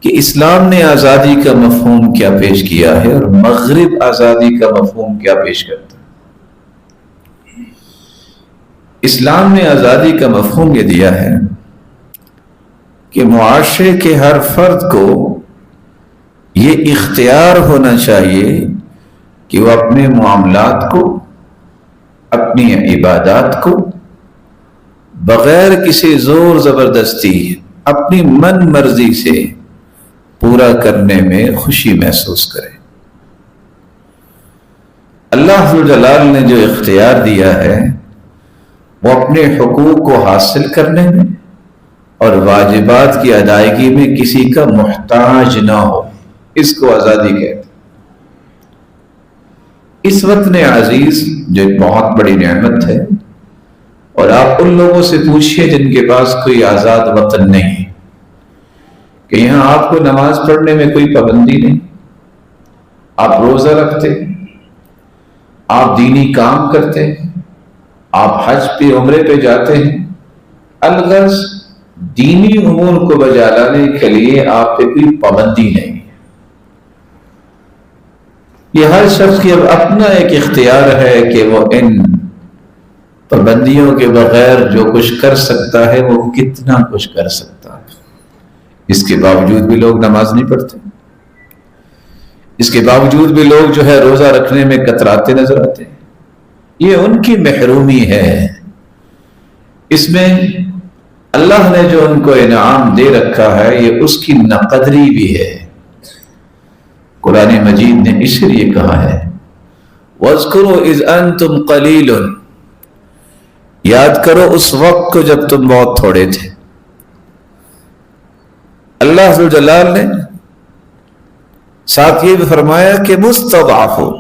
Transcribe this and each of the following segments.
کہ اسلام نے آزادی کا مفہوم کیا پیش کیا ہے اور مغرب آزادی کا مفہوم کیا پیش کرتا ہے۔ اسلام نے آزادی کا مفہوم یہ دیا ہے کہ معاشرے کے ہر فرد کو یہ اختیار ہونا چاہیے کہ وہ اپنے معاملات کو، اپنی عبادات کو بغیر کسی زور زبردستی اپنی من مرضی سے پورا کرنے میں خوشی محسوس کرے۔ اللہ ذو الجلال نے جو اختیار دیا ہے وہ اپنے حقوق کو حاصل کرنے میں اور واجبات کی ادائیگی میں کسی کا محتاج نہ ہو، اس کو آزادی کہتے ہیں۔ اس وطن عزیز جو ایک بہت بڑی نعمت ہے، اور آپ ان لوگوں سے پوچھئے جن کے پاس کوئی آزاد وطن نہیں، کہ یہاں آپ کو نماز پڑھنے میں کوئی پابندی نہیں، آپ روزہ رکھتے ہیں، آپ دینی کام کرتے ہیں، آپ حج پہ عمرے پہ جاتے ہیں، الغرض دینی امور کو بجا لانے کے لیے آپ پہ کوئی پابندی نہیں۔ یہ ہر شخص کی اب اپنا ایک اختیار ہے کہ وہ ان پابندیوں کے بغیر جو کچھ کر سکتا ہے وہ کتنا کچھ کر سکتا ہے۔ اس کے باوجود بھی لوگ نماز نہیں پڑھتے، اس کے باوجود بھی لوگ جو ہے روزہ رکھنے میں کتراتے نظر آتے ہیں۔ یہ ان کی محرومی ہے، اس میں اللہ نے جو ان کو انعام دے رکھا ہے یہ اس کی ناقدری بھی ہے۔ قرآن مجید نے اس لیے کہا ہے وَاذْكُرُوا إِذْ أَنْتُمْ قَلِيلٌ، یاد کرو اس وقت کو جب تم بہت تھوڑے تھے۔ اللہ ذو الجلال نے ساتھ یہ بھی فرمایا کہ مستضعف ہو،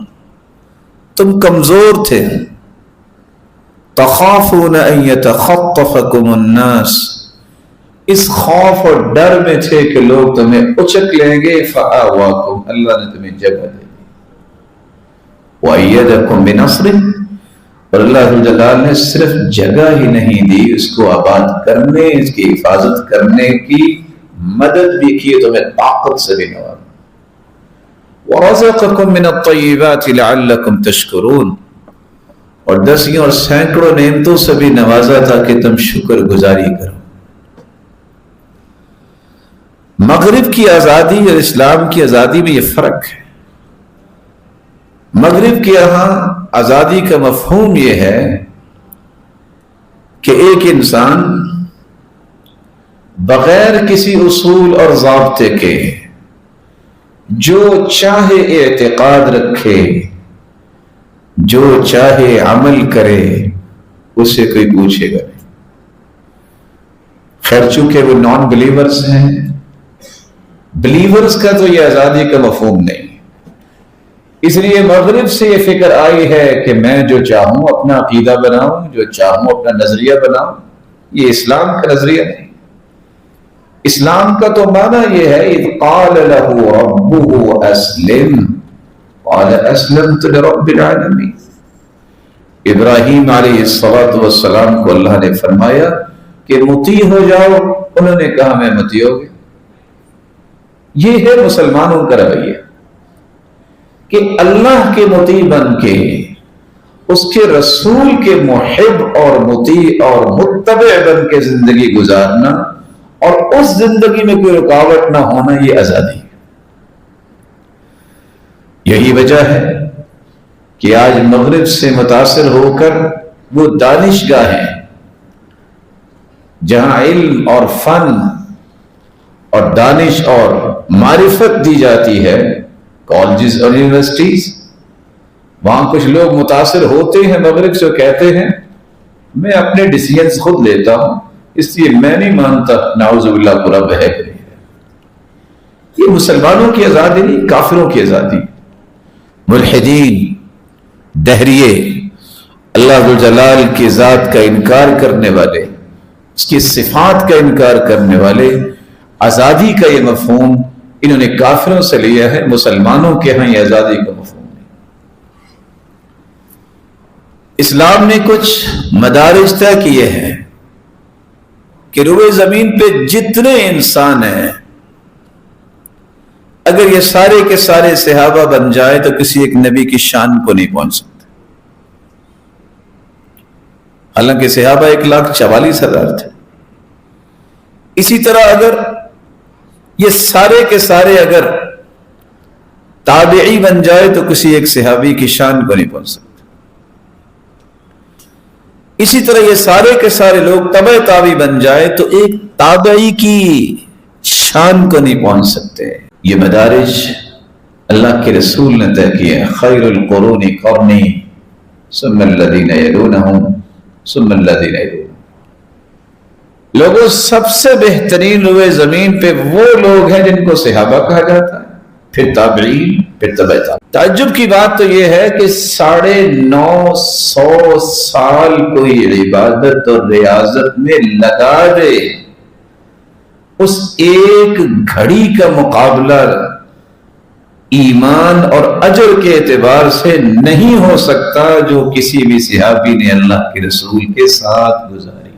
تم کمزور تھے، تخافون ان يتخطفكم الناس، اس خوف اور ڈر میں تھے کہ لوگ تمہیں اچک لیں گے، فآواکم، اللہ نے تمہیں جگہ دے دی، وأيدكم بنصره، اور اللہ ذو الجلال نے صرف جگہ ہی نہیں دی، اس کو آباد کرنے، اس کی حفاظت کرنے کی مدد بھی کی، تمہیں طاقت سے بھی نوازا۔ وَرَزَقَكُم مِّنَ الطَّيِّبَاتِ لَعَلَّكُمْ تَشْكُرُونَ، اور دسیوں اور سینکڑوں نعمتوں سے بھی نوازا تاکہ تم شکر گزاری کرو۔ مغرب کی آزادی اور اسلام کی آزادی میں یہ فرق ہے۔ مغرب کے یہاں آزادی کا مفہوم یہ ہے کہ ایک انسان بغیر کسی اصول اور ضابطے کے جو چاہے اعتقاد رکھے، جو چاہے عمل کرے، اسے کوئی پوچھے گا نہیں۔ خیر چونکہ وہ نان بلیورز ہیں، بلیورز کا تو یہ آزادی کا مفہوم نہیں، اس لیے مغرب سے یہ فکر آئی ہے کہ میں جو چاہوں اپنا عقیدہ بناؤں، جو چاہوں اپنا نظریہ بناؤں۔ یہ اسلام کا نظریہ نہیں۔ اسلام کا تو معنی یہ ہے اذ قال له ربه اسلم قال اسلمت لرب العالمین، ابراہیم علیہ السلام کو اللہ نے فرمایا کہ مطیع ہو جاؤ، انہوں نے کہا میں مطیع ہو گیا۔ یہ ہے مسلمانوں کا رویہ کہ اللہ کے مطیع بن کے، اس کے رسول کے محب اور مطیع اور متبع بن کے زندگی گزارنا، اور اس زندگی میں کوئی رکاوٹ نہ ہونا، یہ آزادی ہے۔ یہی وجہ ہے کہ آج مغرب سے متاثر ہو کر وہ دانشگاہیں جہاں علم اور فن اور دانش اور معرفت دی جاتی ہے، کالجز اور یونیورسٹیز، وہاں کچھ لوگ متاثر ہوتے ہیں مغرب سے، کہتے ہیں میں اپنے ڈیسیژنز خود لیتا ہوں، اس لیے میں نہیں مانتا نعوذ باللہ کو رب ہے کہ نہیں ہے۔ یہ مسلمانوں کی آزادی نہیں، کافروں کی آزادی۔ ملحدین، دہریے، اللہ ذو الجلال کی ذات کا انکار کرنے والے، اس کی صفات کا انکار کرنے والے، آزادی کا یہ مفہوم انہوں نے کافروں سے لیا ہے، مسلمانوں کے ہاں یہ آزادی کا مفہوم نہیں۔ اسلام نے کچھ مدارج طے کیے ہیں کہ روئے زمین پہ جتنے انسان ہیں اگر یہ سارے کے سارے صحابہ بن جائے تو کسی ایک نبی کی شان کو نہیں پہنچ سکتے. حالانکہ صحابہ 1,44,000 تھے. اسی طرح اگر یہ سارے کے سارے اگر تابعی بن جائے تو کسی ایک صحابی کی شان کو نہیں پہنچ سکتے. اسی طرح یہ سارے کے سارے لوگ تبع تابعی بن جائے تو ایک تابعی کی شان کو نہیں پہنچ سکتے. یہ مدارج اللہ کے رسول نے طے کیا. خیر القرون قرنی ثم الذین یلونہم ثم الذین یلونہم. لوگوں سب سے بہترین روئے زمین پہ وہ لوگ ہیں جن کو صحابہ کہا جاتا ہے، پھر تابعین، پھر تبع تابعین. تعجب کی بات تو یہ ہے کہ 950 سال کوئی عبادت اور ریاضت میں لگا دے، اس ایک گھڑی کا مقابلہ ایمان اور اجر کے اعتبار سے نہیں ہو سکتا جو کسی بھی صحابی نے اللہ کے رسول کے ساتھ گزاری.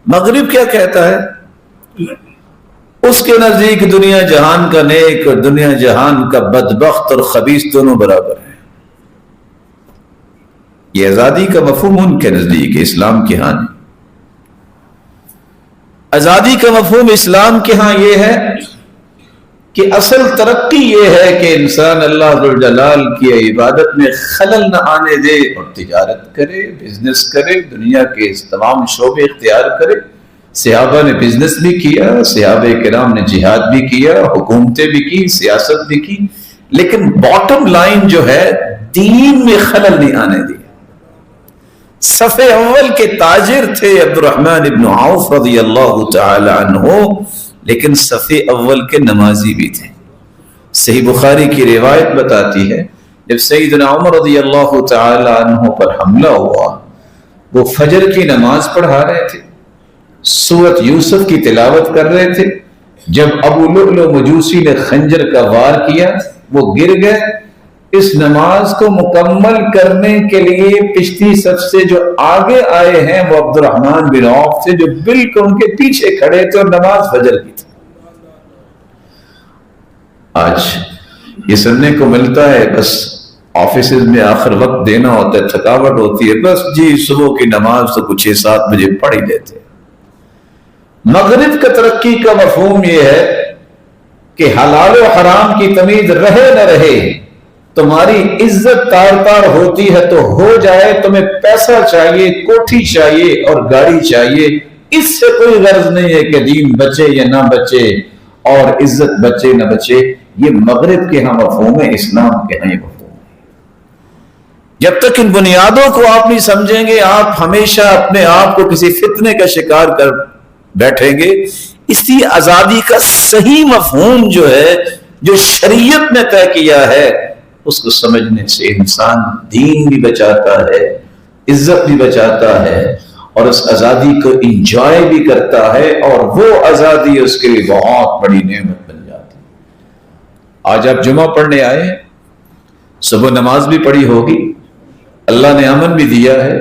مغرب کیا کہتا ہے؟ اس کے نزدیک دنیا جہان کا نیک اور دنیا جہان کا بدبخت اور خبیث دونوں برابر ہیں. یہ آزادی کا مفہوم ان کے نزدیک، اسلام کے ہاں نہیں. آزادی کا مفہوم اسلام کے ہاں یہ ہے کہ اصل ترقی یہ ہے کہ انسان اللہ ذو الجلال کی عبادت میں خلل نہ آنے دے اور تجارت کرے، بزنس کرے، دنیا کے تمام شعبے اختیار کرے. صحابہ نے بزنس بھی کیا، صحابہ کرام نے جہاد بھی کیا، حکومتیں بھی کی، سیاست بھی کی، لیکن باٹم لائن جو ہے دین میں خلل نہیں آنے دی. صف اول کے تاجر تھے عبد الرحمن ابن عوف رضی اللہ تعالی عنہ، لیکن صف اول کے نمازی بھی تھے. صحیح بخاری کی روایت بتاتی ہے جب سیدنا عمر رضی اللہ تعالی عنہ پر حملہ ہوا، وہ فجر کی نماز پڑھا رہے تھے، سورۃ یوسف کی تلاوت کر رہے تھے. جب ابو لؤلؤ مجوسی نے خنجر کا وار کیا، وہ گر گئے. اس نماز کو مکمل کرنے کے لیے پچھلی صف سے جو آگے آئے ہیں وہ عبد الرحمن بن عوف تھے، جو بالکل ان کے پیچھے کھڑے تھے اور نماز فجر کی تھی. آج یہ سننے کو ملتا ہے بس آفیسز میں آخر وقت دینا ہوتا ہے، تھکاوٹ ہوتی ہے، بس جی صبح کی نماز تو کچھ 6-7 بجے پڑھ ہی لیتے. مغرب کا ترقی کا مفہوم یہ ہے کہ حلال و حرام کی تمیز رہے نہ رہے، تمہاری عزت تار تار ہوتی ہے تو ہو جائے، تمہیں پیسہ چاہیے، کوٹھی چاہیے اور گاڑی چاہیے، اس سے کوئی غرض نہیں ہے کہ دین بچے یا نہ بچے اور عزت بچے نہ بچے. یہ مغرب کے ہاں مفہوم ہے، اسلام کے ہاں یہ مفہوم ہے. جب تک ان بنیادوں کو آپ نہیں سمجھیں گے، آپ ہمیشہ اپنے آپ کو کسی فتنے کا شکار کر بیٹھیں گے. اس لیے آزادی کا صحیح مفہوم جو ہے، جو شریعت نے طے کیا ہے، اس کو سمجھنے سے انسان دین بھی بچاتا ہے، عزت بھی بچاتا ہے اور اس آزادی کو انجوائے بھی کرتا ہے، اور وہ آزادی اس کے لیے بہت بڑی نعمت بن جاتی ہے. آج آپ جمعہ پڑھنے آئے ہیں، صبح نماز بھی پڑھی ہوگی، اللہ نے امن بھی دیا ہے.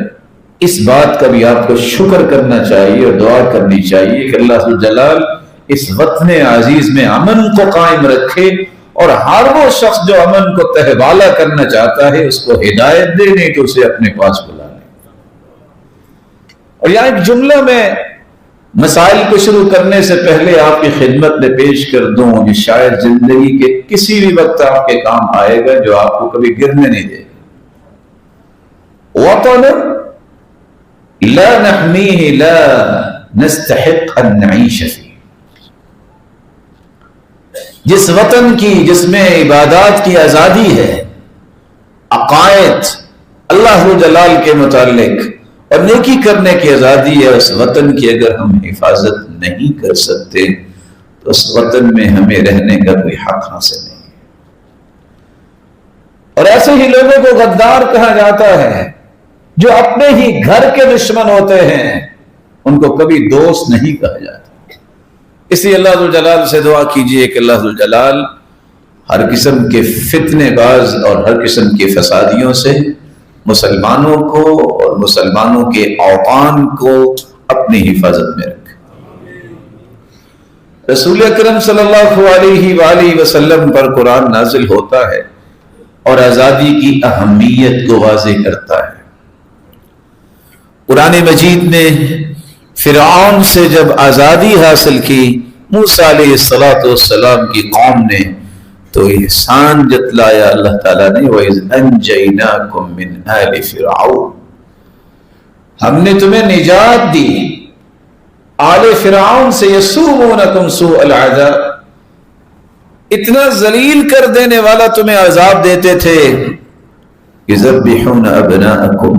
اس بات کا بھی آپ کو شکر کرنا چاہیے اور دعا کرنی چاہیے کہ اللہ ذو الجلال اس وطن عزیز میں امن کو قائم رکھے، اور ہر وہ شخص جو امن کو تہبالہ کرنا چاہتا ہے اس کو ہدایت دے، نہیں تو اسے اپنے پاس بلا لے. اور یہاں ایک جملہ میں مسائل کو شروع کرنے سے پہلے آپ کی خدمت میں پیش کر دوں، یہ شاید زندگی کے کسی بھی وقت آپ کے کام آئے گا، جو آپ کو کبھی گرنے نہیں دے گا. وطن لا نحمیہ لا نستحق ان نعیش فیہ. جس وطن کی، جس میں عبادات کی آزادی ہے، عقائد اللہ جلال کے متعلق اور نیکی کرنے کی آزادی ہے، اس وطن کی اگر ہم حفاظت نہیں کر سکتے تو اس وطن میں ہمیں رہنے کا کوئی حق حاصل نہیں. اور ایسے ہی لوگوں کو غدار کہا جاتا ہے جو اپنے ہی گھر کے دشمن ہوتے ہیں، ان کو کبھی دوست نہیں کہا جاتا. اس لیے اللہ ذو الجلال سے دعا کیجئے کہ اللہ ذو الجلال ہر قسم کے فتنے باز اور ہر قسم کے فسادیوں سے مسلمانوں کو اور مسلمانوں کے اوطان کو اپنی حفاظت میں رکھے. رسول اکرم صلی اللہ علیہ وآلہ وسلم پر قرآن نازل ہوتا ہے اور آزادی کی اہمیت کو واضح کرتا ہے۔ قرآن مجید نے فرعون سے جب آزادی حاصل کی موسیٰ علیہ السلام کی قوم نے تو احسان جتلایا اللہ تعالیٰ نے، وَإِذْ أَنْجَيْنَاكُمْ مِنْ آلِ فِرْعَوْنَ، ہم نے تمہیں نجات دی آل فرعون سے، یسومونکم سوء العذاب، اتنا ذلیل کر دینے والا تمہیں عذاب دیتے تھے، یذبحون ابناءکم،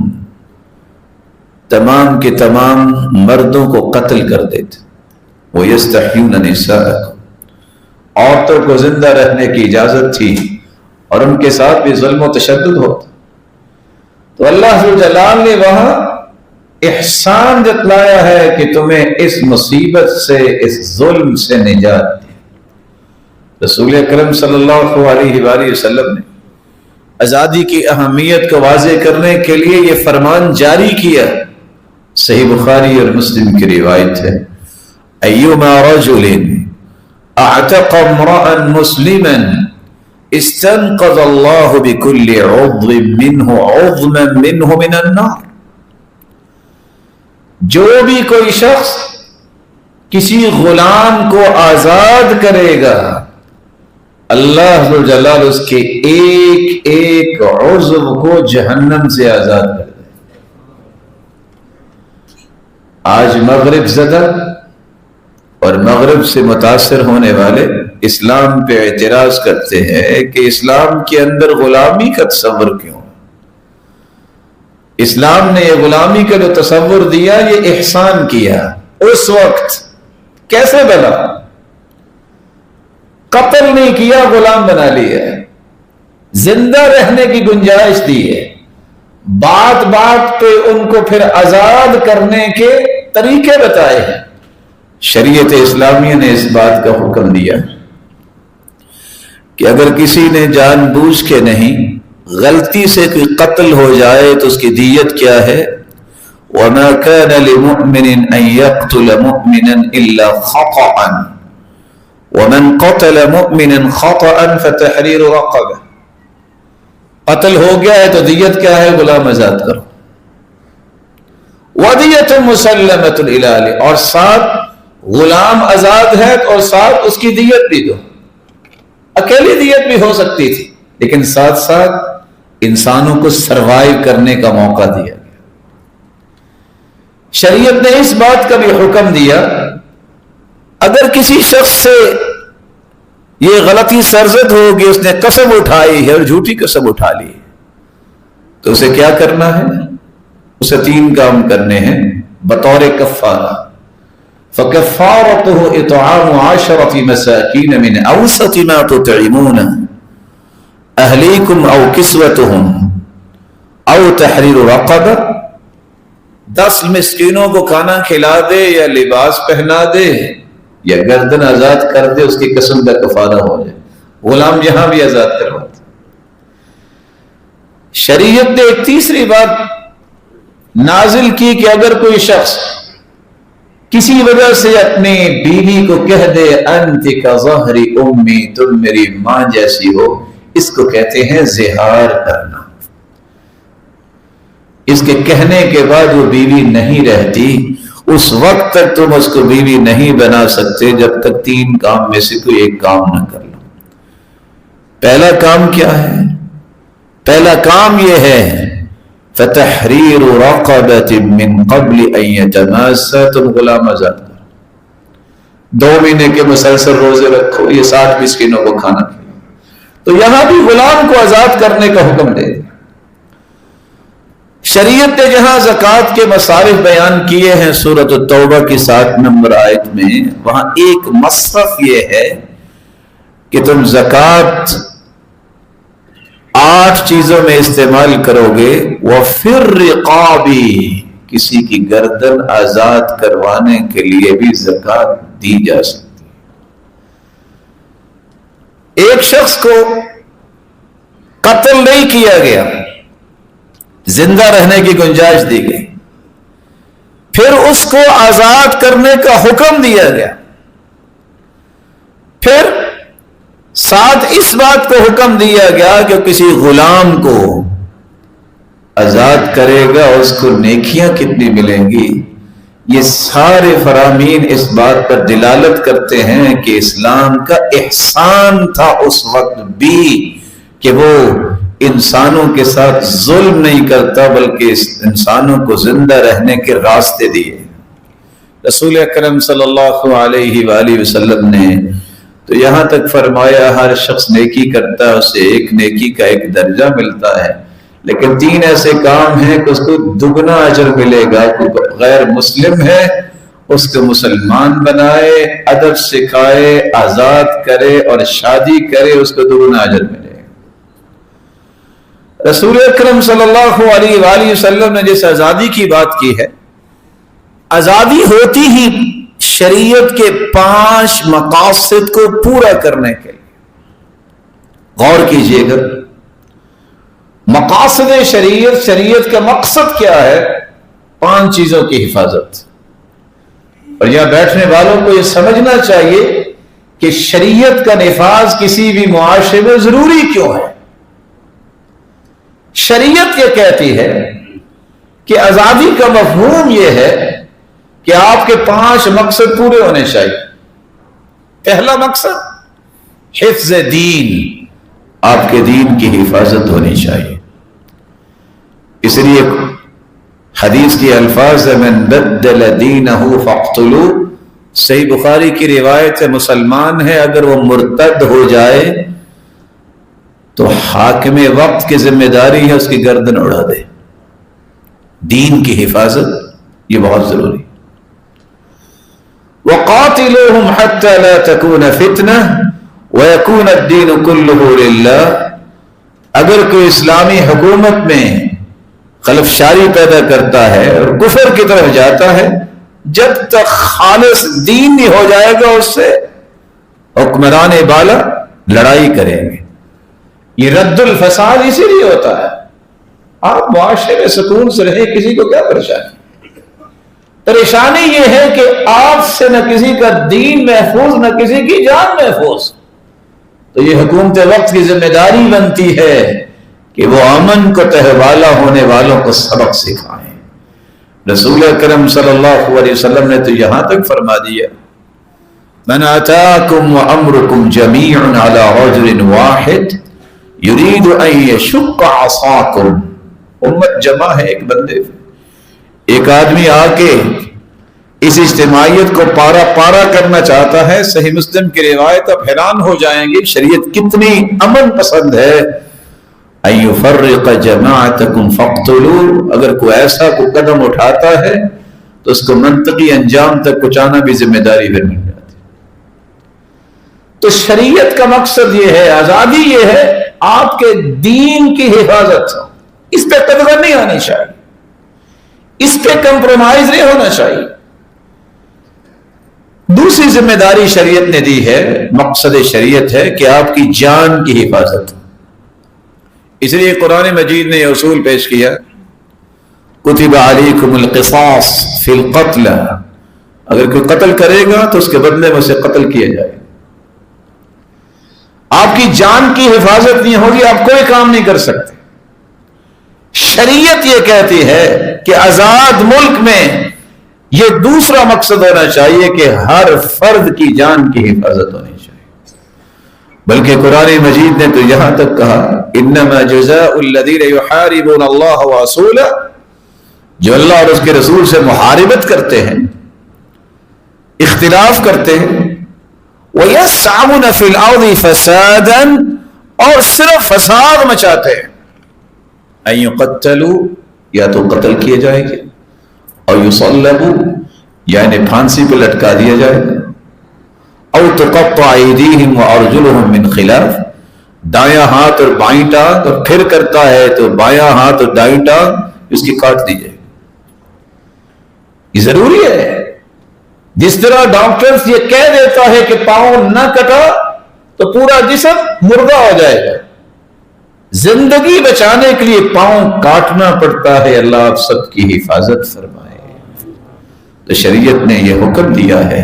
تمام کے تمام مردوں کو قتل کر دیتے، ویستحیون نساءکم، عورتوں کو زندہ رہنے کی اجازت تھی اور ان کے ساتھ بھی ظلم و تشدد ہوتا۔ تو اللہ ذو جلال نے وہاں احسان جتلایا ہے کہ تمہیں اس مصیبت سے، اس ظلم سے نجات دی۔ رسول اکرم صلی اللہ علیہ وآلہ وسلم نے آزادی کی اہمیت کو واضح کرنے کے لیے یہ فرمان جاری کیا۔ صحیح بخاری اور مسلم کی روایت ہے، ایما رجل اعتق امرأ مسلما استنقذ اللہ بكل عضو منه عظما منه من النار، جو بھی کوئی شخص کسی غلام کو آزاد کرے گا اللہ ذو جلال اس کے ایک ایک عضو کو جہنم سے آزاد کر دے۔ آج مغرب زدہ اور مغرب سے متاثر ہونے والے اسلام پہ اعتراض کرتے ہیں کہ اسلام کے اندر غلامی کا تصور کیوں؟ اسلام نے یہ غلامی کا جو تصور دیا یہ احسان کیا اس وقت، کیسے بنا؟ قتل نہیں کیا، غلام بنا لیا، زندہ رہنے کی گنجائش دی ہے، بات بات پہ ان کو پھر آزاد کرنے کے طریقے بتائے ہیں۔ شریعت اسلامیہ نے اس بات کا حکم دیا کہ اگر کسی نے جان بوجھ کے نہیں، غلطی سے کوئی قتل ہو جائے تو اس کی دیت کیا ہے؟ وَمَا كَانَ لِمُؤْمِنٍ أَن يَقْتُلَ مُؤْمِنًا إِلَّا خَطَأً وَمَنْ قَتَلَ مُؤْمِنًا خَطَأً فَتَحْرِيرُ رَقَبَةٍ، قتل ہو گیا ہے تو دیت کیا ہے؟ غلام آزاد کرو۔ وَدِيَةٌ مُسَلَّمَةٌ إِلَىٰ أَهْلِهِ، اور ساتھ غلام آزاد ہے اور ساتھ اس کی دیت بھی دو۔ اکیلی دیت بھی ہو سکتی تھی لیکن ساتھ ساتھ انسانوں کو سروائیو کرنے کا موقع دیا گیا۔ شریعت نے اس بات کا بھی حکم دیا اگر کسی شخص سے یہ غلطی سرزد ہوگی، اس نے قسم اٹھائی ہے اور جھوٹی قسم اٹھا لی، تو اسے کیا کرنا ہے؟ اسے 3 کام کرنے ہیں بطور کفارہ۔ فَكَفَّارَتُهُ إِطْعَامُ 10 مَسَاكِينَ مِنْ أَوْسَطِ مَا تُطْعِمُونَ أَهْلِيكُمْ أَوْ كِسْوَتُهُمْ أَوْ تَحْرِيرُ رَقَبَةٍ، 10 مسکینوں کو کھانا کھلا دے یا لباس پہنا دے یا گردن آزاد کر دے، اس کی قسم کا کفارہ ہو جائے۔ غلام یہاں بھی آزاد کرواتا۔ شریعت نے ایک تیسری بات نازل کی کہ اگر کوئی شخص کسی وجہ سے اپنی بیوی کو کہہ دے انت کظہر امی، تم میری ماں جیسی ہو، اس کو کہتے ہیں زہار کرنا۔ اس کے کہنے کے بعد وہ بیوی نہیں رہتی، اس وقت تک تم اس کو بیوی نہیں بنا سکتے جب تک 3 کام میں سے کوئی ایک کام نہ کر لو۔ پہلا کام کیا ہے؟ پہلا کام یہ ہے فَتَحْرِيرُ رَقَبَةٍ مِّن قَبْلِ أَن يَتَمَاسَّا، تم غلام آزاد کرو، 2 مہینے کے مسلسل روزے رکھو، یہ 60 مسکینوں کو کھانا کھلاؤ۔ تو یہاں بھی غلام کو آزاد کرنے کا حکم دے دیا۔ شریعت نے جہاں زکوٰۃ کے مصارف بیان کیے ہیں سورۃ التوبہ کی 7 نمبر آیت میں، وہاں ایک مصرف یہ ہے کہ تم زکوٰۃ 8 چیزوں میں استعمال کرو گے۔ وَفِي الرِّقَابِ، کسی کی گردن آزاد کروانے کے لیے بھی زکوٰۃ دی جا سکتی ہے۔ ایک شخص کو قتل نہیں کیا گیا، زندہ رہنے کی گنجائش دی گئی، پھر اس کو آزاد کرنے کا حکم دیا گیا۔ پھر ساتھ اس بات کو حکم دیا گیا کہ کسی غلام کو آزاد کرے گا اس کو نیکیاں کتنی ملیں گی. یہ سارے فرامین اس بات پر دلالت کرتے ہیں کہ اسلام کا احسان تھا اس وقت بھی کہ وہ انسانوں کے ساتھ ظلم نہیں کرتا بلکہ انسانوں کو زندہ رہنے کے راستے دیے. رسول اکرم صلی اللہ علیہ وآلہ وسلم نے تو یہاں تک فرمایا ہر شخص نیکی کرتا ہے اسے ایک نیکی کا ایک درجہ ملتا ہے، لیکن 3 ایسے کام ہیں کہ اس کو دگنا اجر ملے گا. کوئی غیر مسلم ہے اس کو مسلمان بنائے، ادب سکھائے، آزاد کرے اور شادی کرے، اس کو دگنا اجر ملے گا. رسول اکرم صلی اللہ علیہ وآلہ وسلم نے جس آزادی کی بات کی ہے، آزادی ہوتی ہی شریعت کے 5 مقاصد کو پورا کرنے کے لیے. غور کیجئے گا، مقاصد شریعت کا مقصد کیا ہے؟ 5 چیزوں کی حفاظت. اور یہاں بیٹھنے والوں کو یہ سمجھنا چاہیے کہ شریعت کا نفاذ کسی بھی معاشرے میں ضروری کیوں ہے. شریعت یہ کہتی ہے کہ آزادی کا مفہوم یہ ہے کہ آپ کے 5 مقصد پورے ہونے چاہیے. پہلا مقصد حفظ دین، آپ کے دین کی حفاظت ہونی چاہیے. اس لیے حدیث کی الفاظ ہے من بدل دینہ فاقتلوہ. صحیح بخاری کی روایت ہے مسلمان ہے اگر وہ مرتد ہو جائے تو حاکم وقت کی ذمہ داری ہے اس کی گردن اڑا دے. دین کی حفاظت یہ بہت ضروری. وَقَاتِلُوهُمْ حَتَّى لَا تَكُونَ فِتْنَةٌ وَيَكُونَ الدِّينُ كُلُّهُ لِلَّهِ. اگر کوئی اسلامی حکومت میں خلفشاری پیدا کرتا ہے اور کفر کی طرف جاتا ہے، جب تک خالص دین نہیں ہو جائے گا اس سے حکمران بالا لڑائی کریں گے. یہ رد الفساد اسی لیے ہوتا ہے. آپ معاشرے میں سکون سے رہیں، کسی کو کیا پریشانی؟ پریشانی یہ ہے کہ آپ سے نہ کسی کا دین محفوظ نہ کسی کی جان محفوظ. تو یہ حکومت وقت کی ذمہ داری بنتی ہے کہ وہ امن کو تہوالا ہونے والوں کو سبق سکھائیں. رسول اکرم صلی اللہ علیہ وسلم نے تو یہاں تک فرما دیا من اتاکم وامرکم جمیعا علی رجل واحد یرید ان یشق عصاکم. امت جمع ہے ایک بندے پہ، ایک آدمی آ کے اس اجتماعیت کو پارا پارا کرنا چاہتا ہے. صحیح مسلم کی روایت، آپ حیران ہو جائیں گے شریعت کتنی امن پسند ہے. ان یفرق جماعتکم فاقتلوا. اگر کوئی ایسا کوئی قدم اٹھاتا ہے تو اس کو منطقی انجام تک پہنچانا بھی ذمہ داری پھر مل جاتی. تو شریعت کا مقصد یہ ہے، آزادی یہ ہے آپ کے دین کی حفاظت. اس پہ قدغن نہیں آنی چاہیے، اس پہ کمپرومائز نہیں ہونا چاہیے. دوسری ذمہ داری شریعت نے دی ہے، مقصد شریعت ہے کہ آپ کی جان کی حفاظت. اس لیے قرآن مجید نے یہ اصول پیش کیا کتب علیکم القصاص فی القتل. اگر کوئی قتل کرے گا تو اس کے بدلے میں اسے قتل کیا جائے. آپ کی جان کی حفاظت نہیں ہوگی آپ کوئی کام نہیں کر سکتے. شریعت یہ کہتی ہے کہ آزاد ملک میں یہ دوسرا مقصد ہونا چاہیے کہ ہر فرد کی جان کی حفاظت ہونی چاہیے. بلکہ قرآن مجید نے تو یہاں تک کہا انما جزاء الذین یحاربون اللہ ورسولہ، جو اللہ اور اس کے رسول سے محاربت کرتے ہیں، اختلاف کرتے ہیں، وَيَسْعَوْنَ فِي الْأَرْضِ فَسَادًا، اور صرف فساد مچاتے ہیں، ان یقتلوا، یا تو قتل کیے جائیں گے، اور یصلبوا، یا انہیں پھانسی پہ لٹکا دیا جائے گا، او تقطع ایدیہم وارجلہم من خلاف، دایاں ہاتھ اور بائیں ٹانگ، اور پھر کرتا ہے تو بایاں ہاتھ اور دائیں ٹانگ اس کی کاٹ دی جائے. یہ ضروری ہے. جس طرح ڈاکٹر یہ کہہ دیتا ہے کہ پاؤں نہ کٹا تو پورا جسم مردہ ہو جائے گا، زندگی بچانے کے لیے پاؤں کاٹنا پڑتا ہے. اللہ آپ سب کی حفاظت فرمائے. تو شریعت نے یہ حکم دیا ہے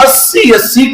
80-80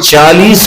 40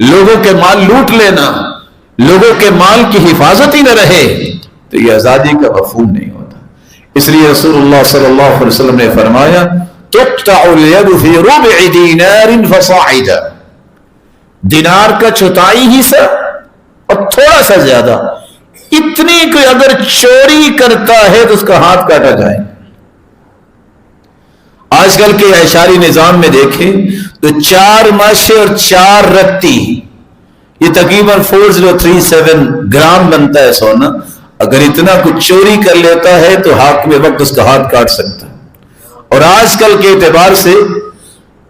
لوگوں کے مال لوٹ لینا، لوگوں کے مال کی حفاظت ہی نہ رہے، تو یہ آزادی کا مفہوم نہیں ہوتا۔ اس لیے رسول اللہ صلی اللہ علیہ وسلم نے فرمایا تقطع الید فی ربع دینار فصاعدا، دینار کا چوتھائی حصہ اور تھوڑا سا زیادہ، اتنی کوئی اگر چوری کرتا ہے تو اس کا ہاتھ کاٹا جائے۔ آج کل کے اعشاری نظام میں دیکھیں تو 4 ماشے اور 4 رتی، یہ تقریباً 4037 گرام بنتا ہے سونا، اگر اتنا کچھ چوری کر لیتا ہے تو حاکم وقت اس کا ہاتھ کاٹ سکتا ہے۔ اور آج کل کے اعتبار سے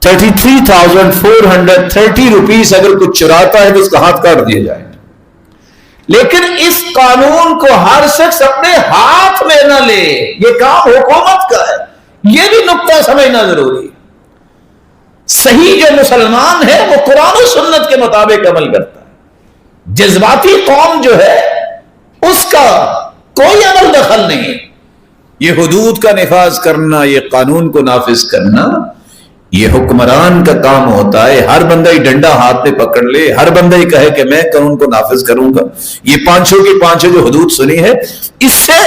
33,430 روپیز اگر کچھ چراتا ہے تو اس کا ہاتھ کاٹ دیا جائے۔ لیکن اس قانون کو ہر شخص اپنے ہاتھ میں نہ لے، یہ کام حکومت کا ہے، یہ بھی نقطہ سمجھنا ضروری ہے۔ صحیح جو مسلمان ہے وہ قرآن و سنت کے مطابق عمل کرتا ہے، جذباتی قوم جو ہے اس کا کوئی عمل دخل نہیں ہے۔ یہ حدود کا نفاذ کرنا، یہ قانون کو نافذ کرنا، یہ حکمران کا کام ہوتا ہے۔ ہر بندہ ہی ڈنڈا ہاتھ میں پکڑ لے، ہر بندہ ہی کہے کہ میں قانون کو نافذ کروں گا، یہ 500 کی 500 جو حدود سنی ہے، اس سے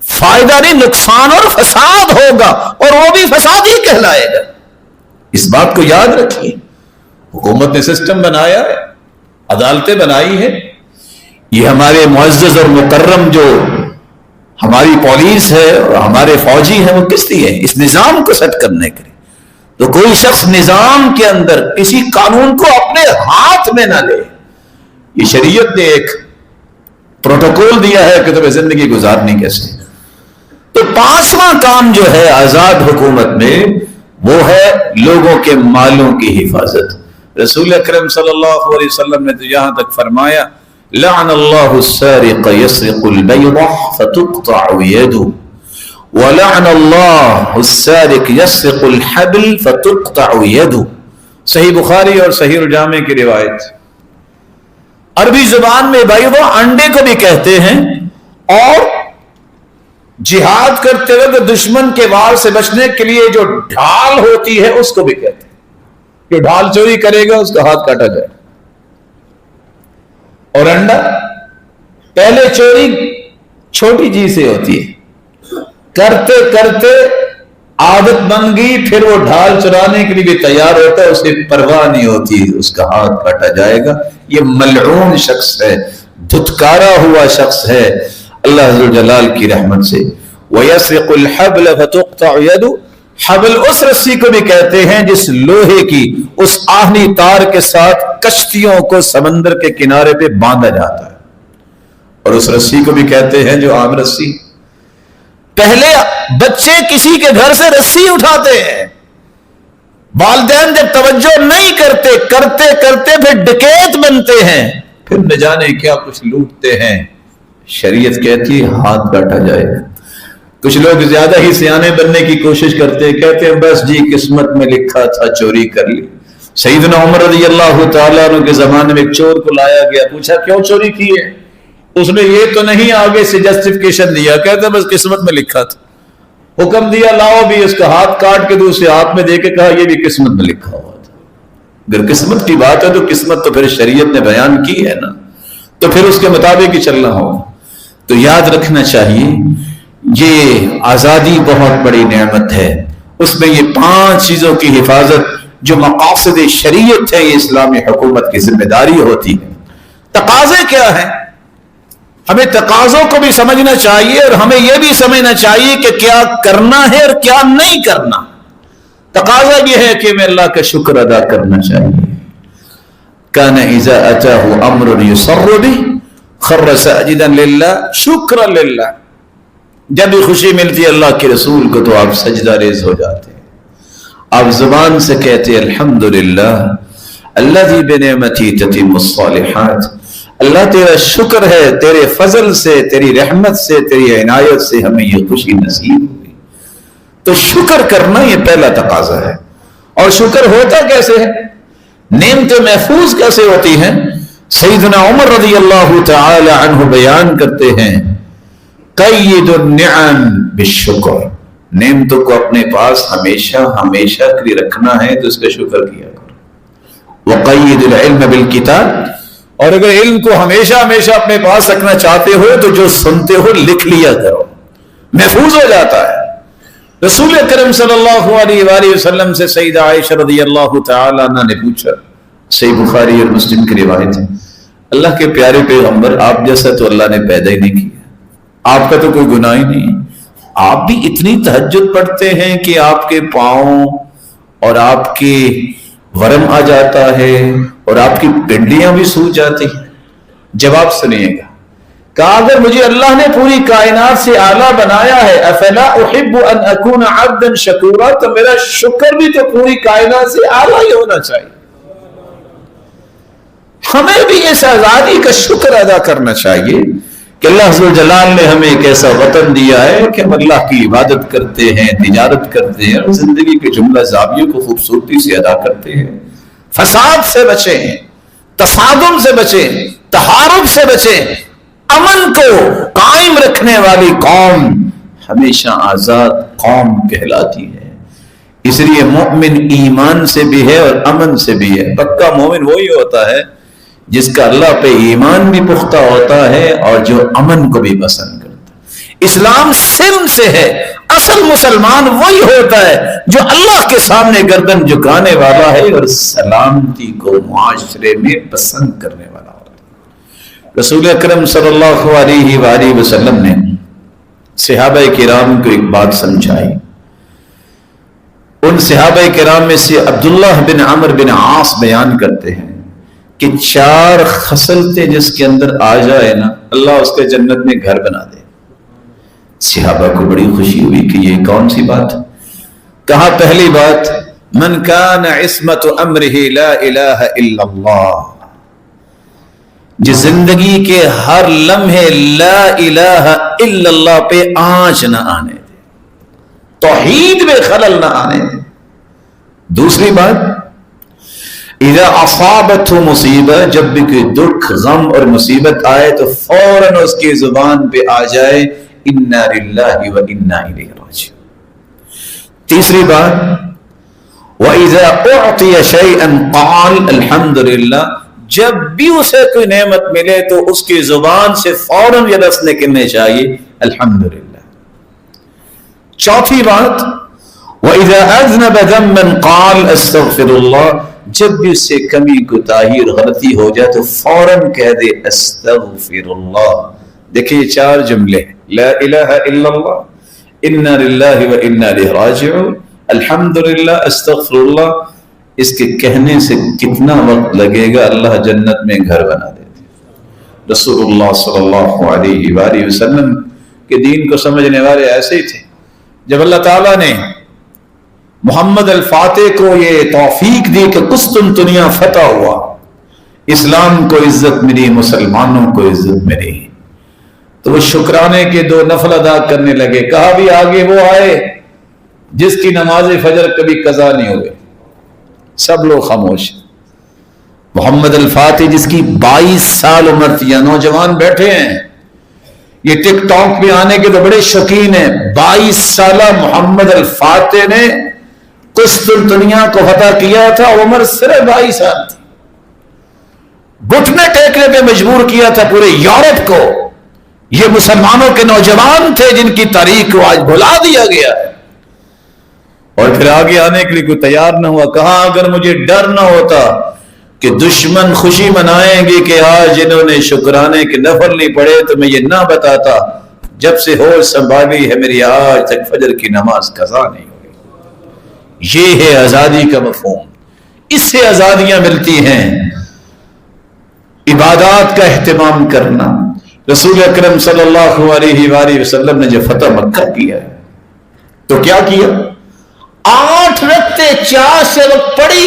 فائدہ نہیں، نقصان اور فساد ہوگا، اور وہ بھی فساد ہی کہلائے گا۔ اس بات کو یاد رکھیے، حکومت نے سسٹم بنایا ہے، عدالتیں بنائی ہے، یہ ہمارے معزز اور مکرم جو ہماری پولیس ہے اور ہمارے فوجی ہیں، وہ کس لیے ہیں؟ اس نظام کو سیٹ کرنے کے لیے۔ تو کوئی شخص نظام کے اندر کسی قانون کو اپنے ہاتھ میں نہ لے۔ یہ شریعت نے ایک پروٹوکول دیا ہے کہ تمہیں زندگی گزارنی کیسے۔ تو 5واں کام جو ہے آزاد حکومت میں، وہ ہے لوگوں کے مالوں کی حفاظت۔ رسول اکرم صلی اللہ علیہ وسلم نے تو یہاں تک فرمایا لعن اللہ السارق یسرق البیض فتقطع یده وَلَعْنَ اللَّهُ السَّارِقُ يَسْرِقُ الْحَبْلَ فَتُقْطَعُ يَدُهُ، صحیح بخاری اور صحیح الجامع کی روایت۔ عربی زبان میں بیض انڈے کو بھی کہتے ہیں، اور جہاد کرتے وقت دشمن کے وار سے بچنے کے لیے جو ڈھال ہوتی ہے اس کو بھی کہتے ہیں۔ جو ڈھال چوری کرے گا اس کا ہاتھ کاٹا جائے۔ اور انڈا پہلے چوری چھوٹی چیز سے ہوتی ہے، کرتے کرتے عادت بن گئی، پھر وہ ڈھال چرانے کے لیے بھی تیار ہوتا ہے، اسے پرواہ نہیں ہوتی، اس کا ہاتھ کاٹا جائے گا۔ یہ ملعون شخص ہے، دھتکارا ہوا شخص ہے اللہ ذو الجلال کی رحمت سے۔ وَيَسْرِقُ الْحَبْلَ فَتُقْطَعُ يَدُهُ، حبل اس رسی کو بھی کہتے ہیں جس لوہے کی اس آہنی تار کے ساتھ کشتیوں کو سمندر کے کنارے پہ باندھا جاتا ہے، اور اس رسی کو بھی کہتے ہیں جو عام رسی۔ پہلے بچے کسی کے گھر سے رسی اٹھاتے ہیں، والدین جب توجہ نہیں کرتے، کرتے کرتے پھر ڈکیت بنتے ہیں، پھر نہ جانے کیا کچھ لوٹتے ہیں۔ شریعت کہتی ہے ہاتھ کاٹا جائے گا۔ کچھ لوگ زیادہ ہی سیانے بننے کی کوشش کرتے ہیں، کہتے ہیں بس جی قسمت میں لکھا تھا چوری کر لی۔ سیدنا عمر رضی اللہ تعالیٰ عنہ کے زمانے میں ایک چور کو لایا گیا، پوچھا کیوں چوری کی ہے؟ اس نے یہ تو نہیں آگے سے جسٹیفیکیشن دیا، کہتا بس قسمت میں لکھا تھا۔ حکم دیا لاؤ بھی، اس کا ہاتھ کاٹ کے دوسرے ہاتھ میں دے کے کہا یہ بھی قسمت میں لکھا ہوا تھا۔ اگر قسمت کی بات ہے تو قسمت تو پھر شریعت نے بیان کی ہے نا، تو پھر اس کے مطابق ہی چلنا ہوگا۔ تو یاد رکھنا چاہیے یہ آزادی بہت بڑی نعمت ہے، اس میں یہ 5 چیزوں کی حفاظت جو مقاصد شریعت ہے، یہ اسلامی حکومت کی ذمہ داری ہوتی ہے۔ تقاضے کیا ہیں؟ ہمیں تقاضوں کو بھی سمجھنا چاہیے، اور ہمیں یہ بھی سمجھنا چاہیے کہ کیا کرنا ہے اور کیا نہیں کرنا۔ تقاضا یہ ہے کہ ہمیں اللہ کا شکر ادا کرنا چاہیے۔ کان اذا اتاه امر يسر به خر ساجدا للہ شکرا للہ، جب بھی خوشی ملتی ہے اللہ کے رسول کو تو آپ سجدہ ریز ہو جاتے ہیں، آپ زبان سے کہتے ہیں الحمدللہ الذی بنعمتہ تتم الصالحات، اللہ تیرا شکر ہے، تیرے فضل سے، تیری رحمت سے، تیری عنایت سے ہمیں یہ خوشی نصیب ہوئی۔ تو شکر کرنا یہ پہلا تقاضا ہے۔ اور شکر ہوتا کیسے ہے؟ نعمتیں محفوظ کیسے ہوتی ہیں؟ سیدنا عمر رضی اللہ تعالی عنہ بیان کرتے ہیں قید النعم بالشکر، نعمتوں کو اپنے پاس ہمیشہ ہمیشہ کے لیے رکھنا ہے تو اس کا شکر کیا کرو۔ وقید العلم بالکتاب، اور اگر علم کو ہمیشہ ہمیشہ اپنے پاس رکھنا چاہتے ہو تو جو سنتے ہو لکھ لیا کرو، محفوظ ہو جاتا ہے۔ رسول اکرم صلی اللہ علیہ وآلہ وسلم سے سیدہ عائشہ رضی اللہ تعالی عنہ نے پوچھا، صحیح بخاری اور مسلم کی روایت ہے، اللہ کے پیارے پیغمبر، آپ جیسا تو اللہ نے پیدا ہی نہیں کیا، آپ کا تو کوئی گناہ ہی نہیں، آپ بھی اتنی تہجد پڑھتے ہیں کہ آپ کے پاؤں اور آپ کے ورم آ جاتا ہے اور آپ کی پنڈلیاں بھی سوج جاتی ہیں؟ جواب سنیے گا، کہا اگر مجھے اللہ نے پوری کائنات سے اعلیٰ بنایا ہے، افلا احب ان اکون عبدا شکورا، تو میرا شکر بھی تو پوری کائنات سے اعلیٰ ہی ہونا چاہیے۔ ہمیں بھی اس آزادی کا شکر ادا کرنا چاہیے کہ اللہ عز و جلال نے ہمیں ایک ایسا وطن دیا ہے کہ ہم اللہ کی عبادت کرتے ہیں، تجارت کرتے ہیں، اور زندگی کے جملہ زاویوں کو خوبصورتی سے ادا کرتے ہیں، فساد سے بچیں، تصادم سے بچیں، تحارب سے بچیں۔ امن کو قائم رکھنے والی قوم ہمیشہ آزاد قوم کہلاتی ہے۔ اس لیے مومن ایمان سے بھی ہے اور امن سے بھی ہے۔ پکا مومن وہی ہوتا ہے جس کا اللہ پہ ایمان بھی پختہ ہوتا ہے اور جو امن کو بھی پسند کرتا ہے۔ اسلام سلم سے ہے، اصل مسلمان وہی ہوتا ہے جو اللہ کے سامنے گردن جھکانے والا ہے اور سلامتی کو معاشرے میں پسند کرنے والا ہوتا ہے۔ رسول اکرم صلی اللہ علیہ وآلہ وسلم نے صحابہ کرام کو ایک بات سمجھائی۔ ان صحابہ کرام میں سے عبداللہ بن عمرو بن عاص بیان کرتے ہیں کہ 4 خصلتیں جس کے اندر آ جائے نا، اللہ اس کے جنت میں گھر بنا دے۔ صحابہ کو بڑی خوشی ہوئی کہ یہ کون سی بات؟ کہا پہلی بات، من کان عصمت امرہ لا الہ الا اللہ، جس زندگی کے ہر لمحے لا الہ الا اللہ پہ آنچ نہ آنے دے، توحید میں خلل نہ آنے دے۔ دوسری بات، اذا اصابته مصیبہ، جب بھی کوئی دکھ غم اور مصیبت آئے تو فوراً اس کی زبان پہ آ جائے انا للہ و انا الیہ راجعون۔ تیسری بات، وَإِذَا أُعْطِيَ شَيْئًا قَالَ الحمد للہ، جب بھی اسے کوئی نعمت ملے تو اس کی زبان سے فوراً یہ لفظ نکلنے چاہیے الحمدللہ۔ چوتھی بات، وَإِذَا أَذْنَبَ ذَنبًا قَالَ أَسْتَغْفِرُ اللَّهَ، جب بھی اس سے کمی کوتاہی اور غلطی ہو جائے تو فوراً کہہ دے استغفر اللہ۔ دیکھیں یہ 4 جملے، لا الہ الا اللہ، انا للہ و انا الیہ راجعون، الحمدللہ، استغفر اللہ، اس کے کہنے سے کتنا وقت لگے گا، اللہ جنت میں گھر بنا دیتے۔ رسول اللہ صلی اللہ علیہ وآلہ وسلم کے دین کو سمجھنے والے ایسے ہی تھے۔ جب اللہ تعالیٰ نے محمد الفاتح کو یہ توفیق دی کہ قسطنطنیہ فتح ہوا، اسلام کو عزت ملی، مسلمانوں کو عزت ملی، تو وہ شکرانے کے 2 نفل ادا کرنے لگے۔ کہا بھی آگے وہ آئے جس کی نماز فجر کبھی قضا نہیں ہوئے۔ سب لوگ خاموش۔ محمد الفاتح جس کی 22 سال عمر تھی، نوجوان بیٹھے ہیں، یہ ٹک ٹاک پہ آنے کے تو بڑے شوقین ہیں۔ 22 سالہ محمد الفاتح نے قسطنطنیہ کو فتح کیا تھا، عمر صرف 22 سال تھی۔ گھٹنے ٹیکنے پہ مجبور کیا تھا پورے یورپ کو۔ یہ مسلمانوں کے نوجوان تھے جن کی تاریخ کو آج بھلا دیا گیا ہے، اور پھر آگے آنے کے لیے کوئی تیار نہ ہوا۔ کہاں اگر مجھے ڈر نہ ہوتا کہ دشمن خوشی منائیں گے کہ آج انہوں نے شکرانے کے نفل نہیں پڑھے تو میں یہ نہ بتاتا، جب سے ہوش سنبھالی ہے میری آج تک فجر کی نماز قضا نہیں ہوئی۔ یہ ہے آزادی کا مفہوم، اس سے آزادیاں ملتی ہیں۔ عبادات کا اہتمام کرنا۔ رسول اکرم صلی اللہ علیہ وآلہ وسلم نے جب فتح مکہ کیا تو کیا کیا؟ 8 رکعتیں چاش سے وقت پڑھی،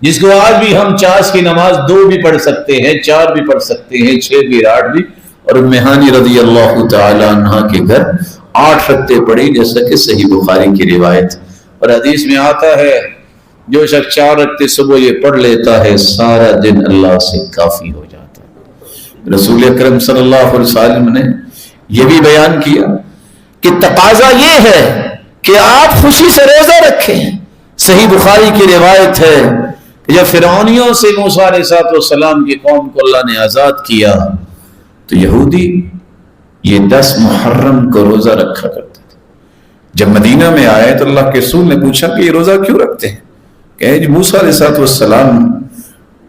جس کو آج بھی ہم چاش کی نماز 2 بھی پڑھ سکتے ہیں، 4 بھی پڑھ سکتے ہیں، 6 بھی، 8 بھی۔ اور ام ہانی رضی اللہ تعالی عنہ کے گھر 8 رکعتیں پڑھی، جیسا کہ صحیح بخاری کی روایت۔ اور حدیث میں آتا ہے جو شخص 4 رکعتیں صبح یہ پڑھ لیتا ہے سارا دن اللہ سے کافی ہو جاتا ہے۔ رسول اکرم صلی اللہ علیہ وسلم نے یہ بھی بیان کیا کہ تقاضا یہ ہے کہ آپ خوشی سے روزہ رکھیں۔ صحیح بخاری کی روایت ہے جب فرعونیوں سے موسیٰ علیہ السلام کی قوم کو اللہ نے آزاد کیا تو یہودی یہ 10 محرم کو روزہ رکھا کرتے تھے. جب مدینہ میں آئے تو اللہ کے رسول نے پوچھا کہ یہ روزہ کیوں رکھتے ہیں؟ کہ موسیٰ علیہ السلام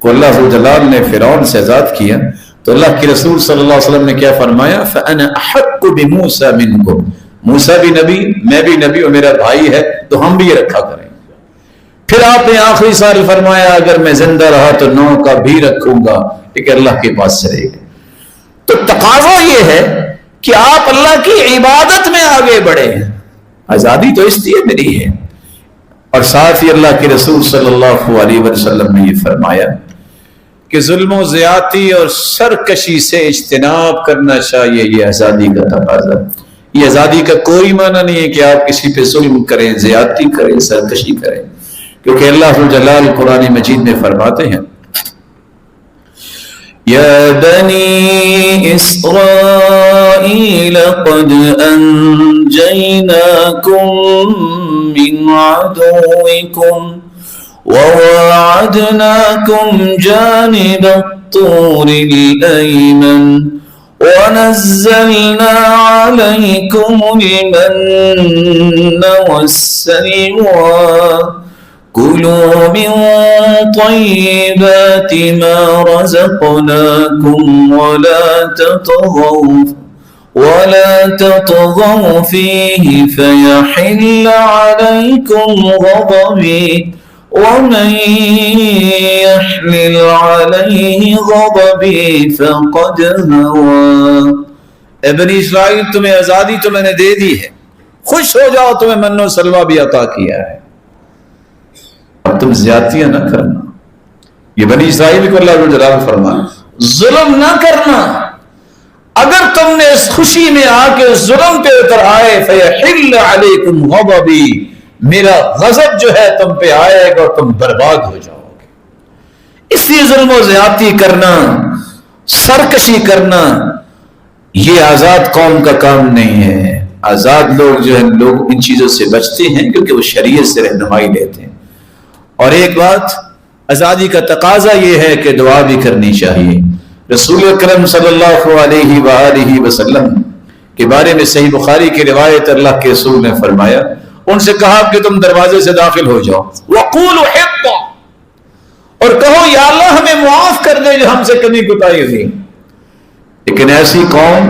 کو اللہ جلال نے فرعون سے آزاد کیا تو اللہ کے رسول صلی اللہ علیہ وسلم نے کیا فرمایا؟ فَأَنَا أَحَقُّ بِمُوسَى مِنْكُمْ، موسیٰ بھی نبی، میں بھی نبی اور میرا بھائی ہے تو ہم بھی یہ رکھا کریں. پھر آپ نے آخری سال فرمایا اگر میں زندہ رہا تو 9 کا بھی رکھوں گا، لیکن اللہ کے پاس سے رہے گا. تو تقاضا یہ ہے کہ آپ اللہ کی عبادت میں آگے بڑھیں. آزادی تو اس لیے میری ہے. اور ساتھ ہی اللہ کے رسول صلی اللہ علیہ وسلم نے یہ فرمایا کہ ظلم و زیادتی اور سرکشی سے اجتناب کرنا چاہیے. یہ آزادی کا تقاضا. یہ آزادی کا کوئی معنی نہیں ہے کہ آپ کسی پہ ظلم کریں، زیادتی کریں، سرکشی کریں، کیونکہ اللہ جلال قرآن مجید میں فرماتے ہیں یا بنی اسرائیل قد انجیناکم من عدوکم وواعدناکم جانب الطور الایمن ونزلنا عليكم المن والسلوى كلوا من طيبات ما رزقناكم ولا تطغوا فيه فيحل عليكم غضبي ومن يحلل عليه غضبي فقد هوى. اے بنی اسرائیل تمہیں آزادی تو میں نے دے دی ہے، خوش ہو جاؤ، تمہیں من و سلوہ بھی عطا کیا ہے، اور تم زیادتیاں نہ کرنا. یہ بنی اسرائیل کو اللہ جلال فرمایا ظلم نہ کرنا. اگر تم نے اس خوشی میں آ کے ظلم پہ اتر آئے فیحل علیکم غضبی، میرا غضب جو ہے تم پہ آئے گا اور تم برباد ہو جاؤ گے. اس لیے ظلم و زیادتی کرنا، سرکشی کرنا یہ آزاد قوم کا کام نہیں ہے. آزاد لوگ جو ہیں لوگ ان چیزوں سے بچتے ہیں کیونکہ وہ شریعت سے رہنمائی لیتے ہیں. اور ایک بات آزادی کا تقاضا یہ ہے کہ دعا بھی کرنی چاہیے. رسول اکرم صلی اللہ علیہ وآلہ وسلم کے بارے میں صحیح بخاری کی روایت اللہ کے رسول نے فرمایا، ان سے کہا کہ تم دروازے سے داخل ہو جاؤ، وَقُولُوا حِطَّةٌ، اور کہو یا اللہ ہمیں معاف کر دے جو ہم سے کمی کوتاہی ہوئی. لیکن ایسی قوم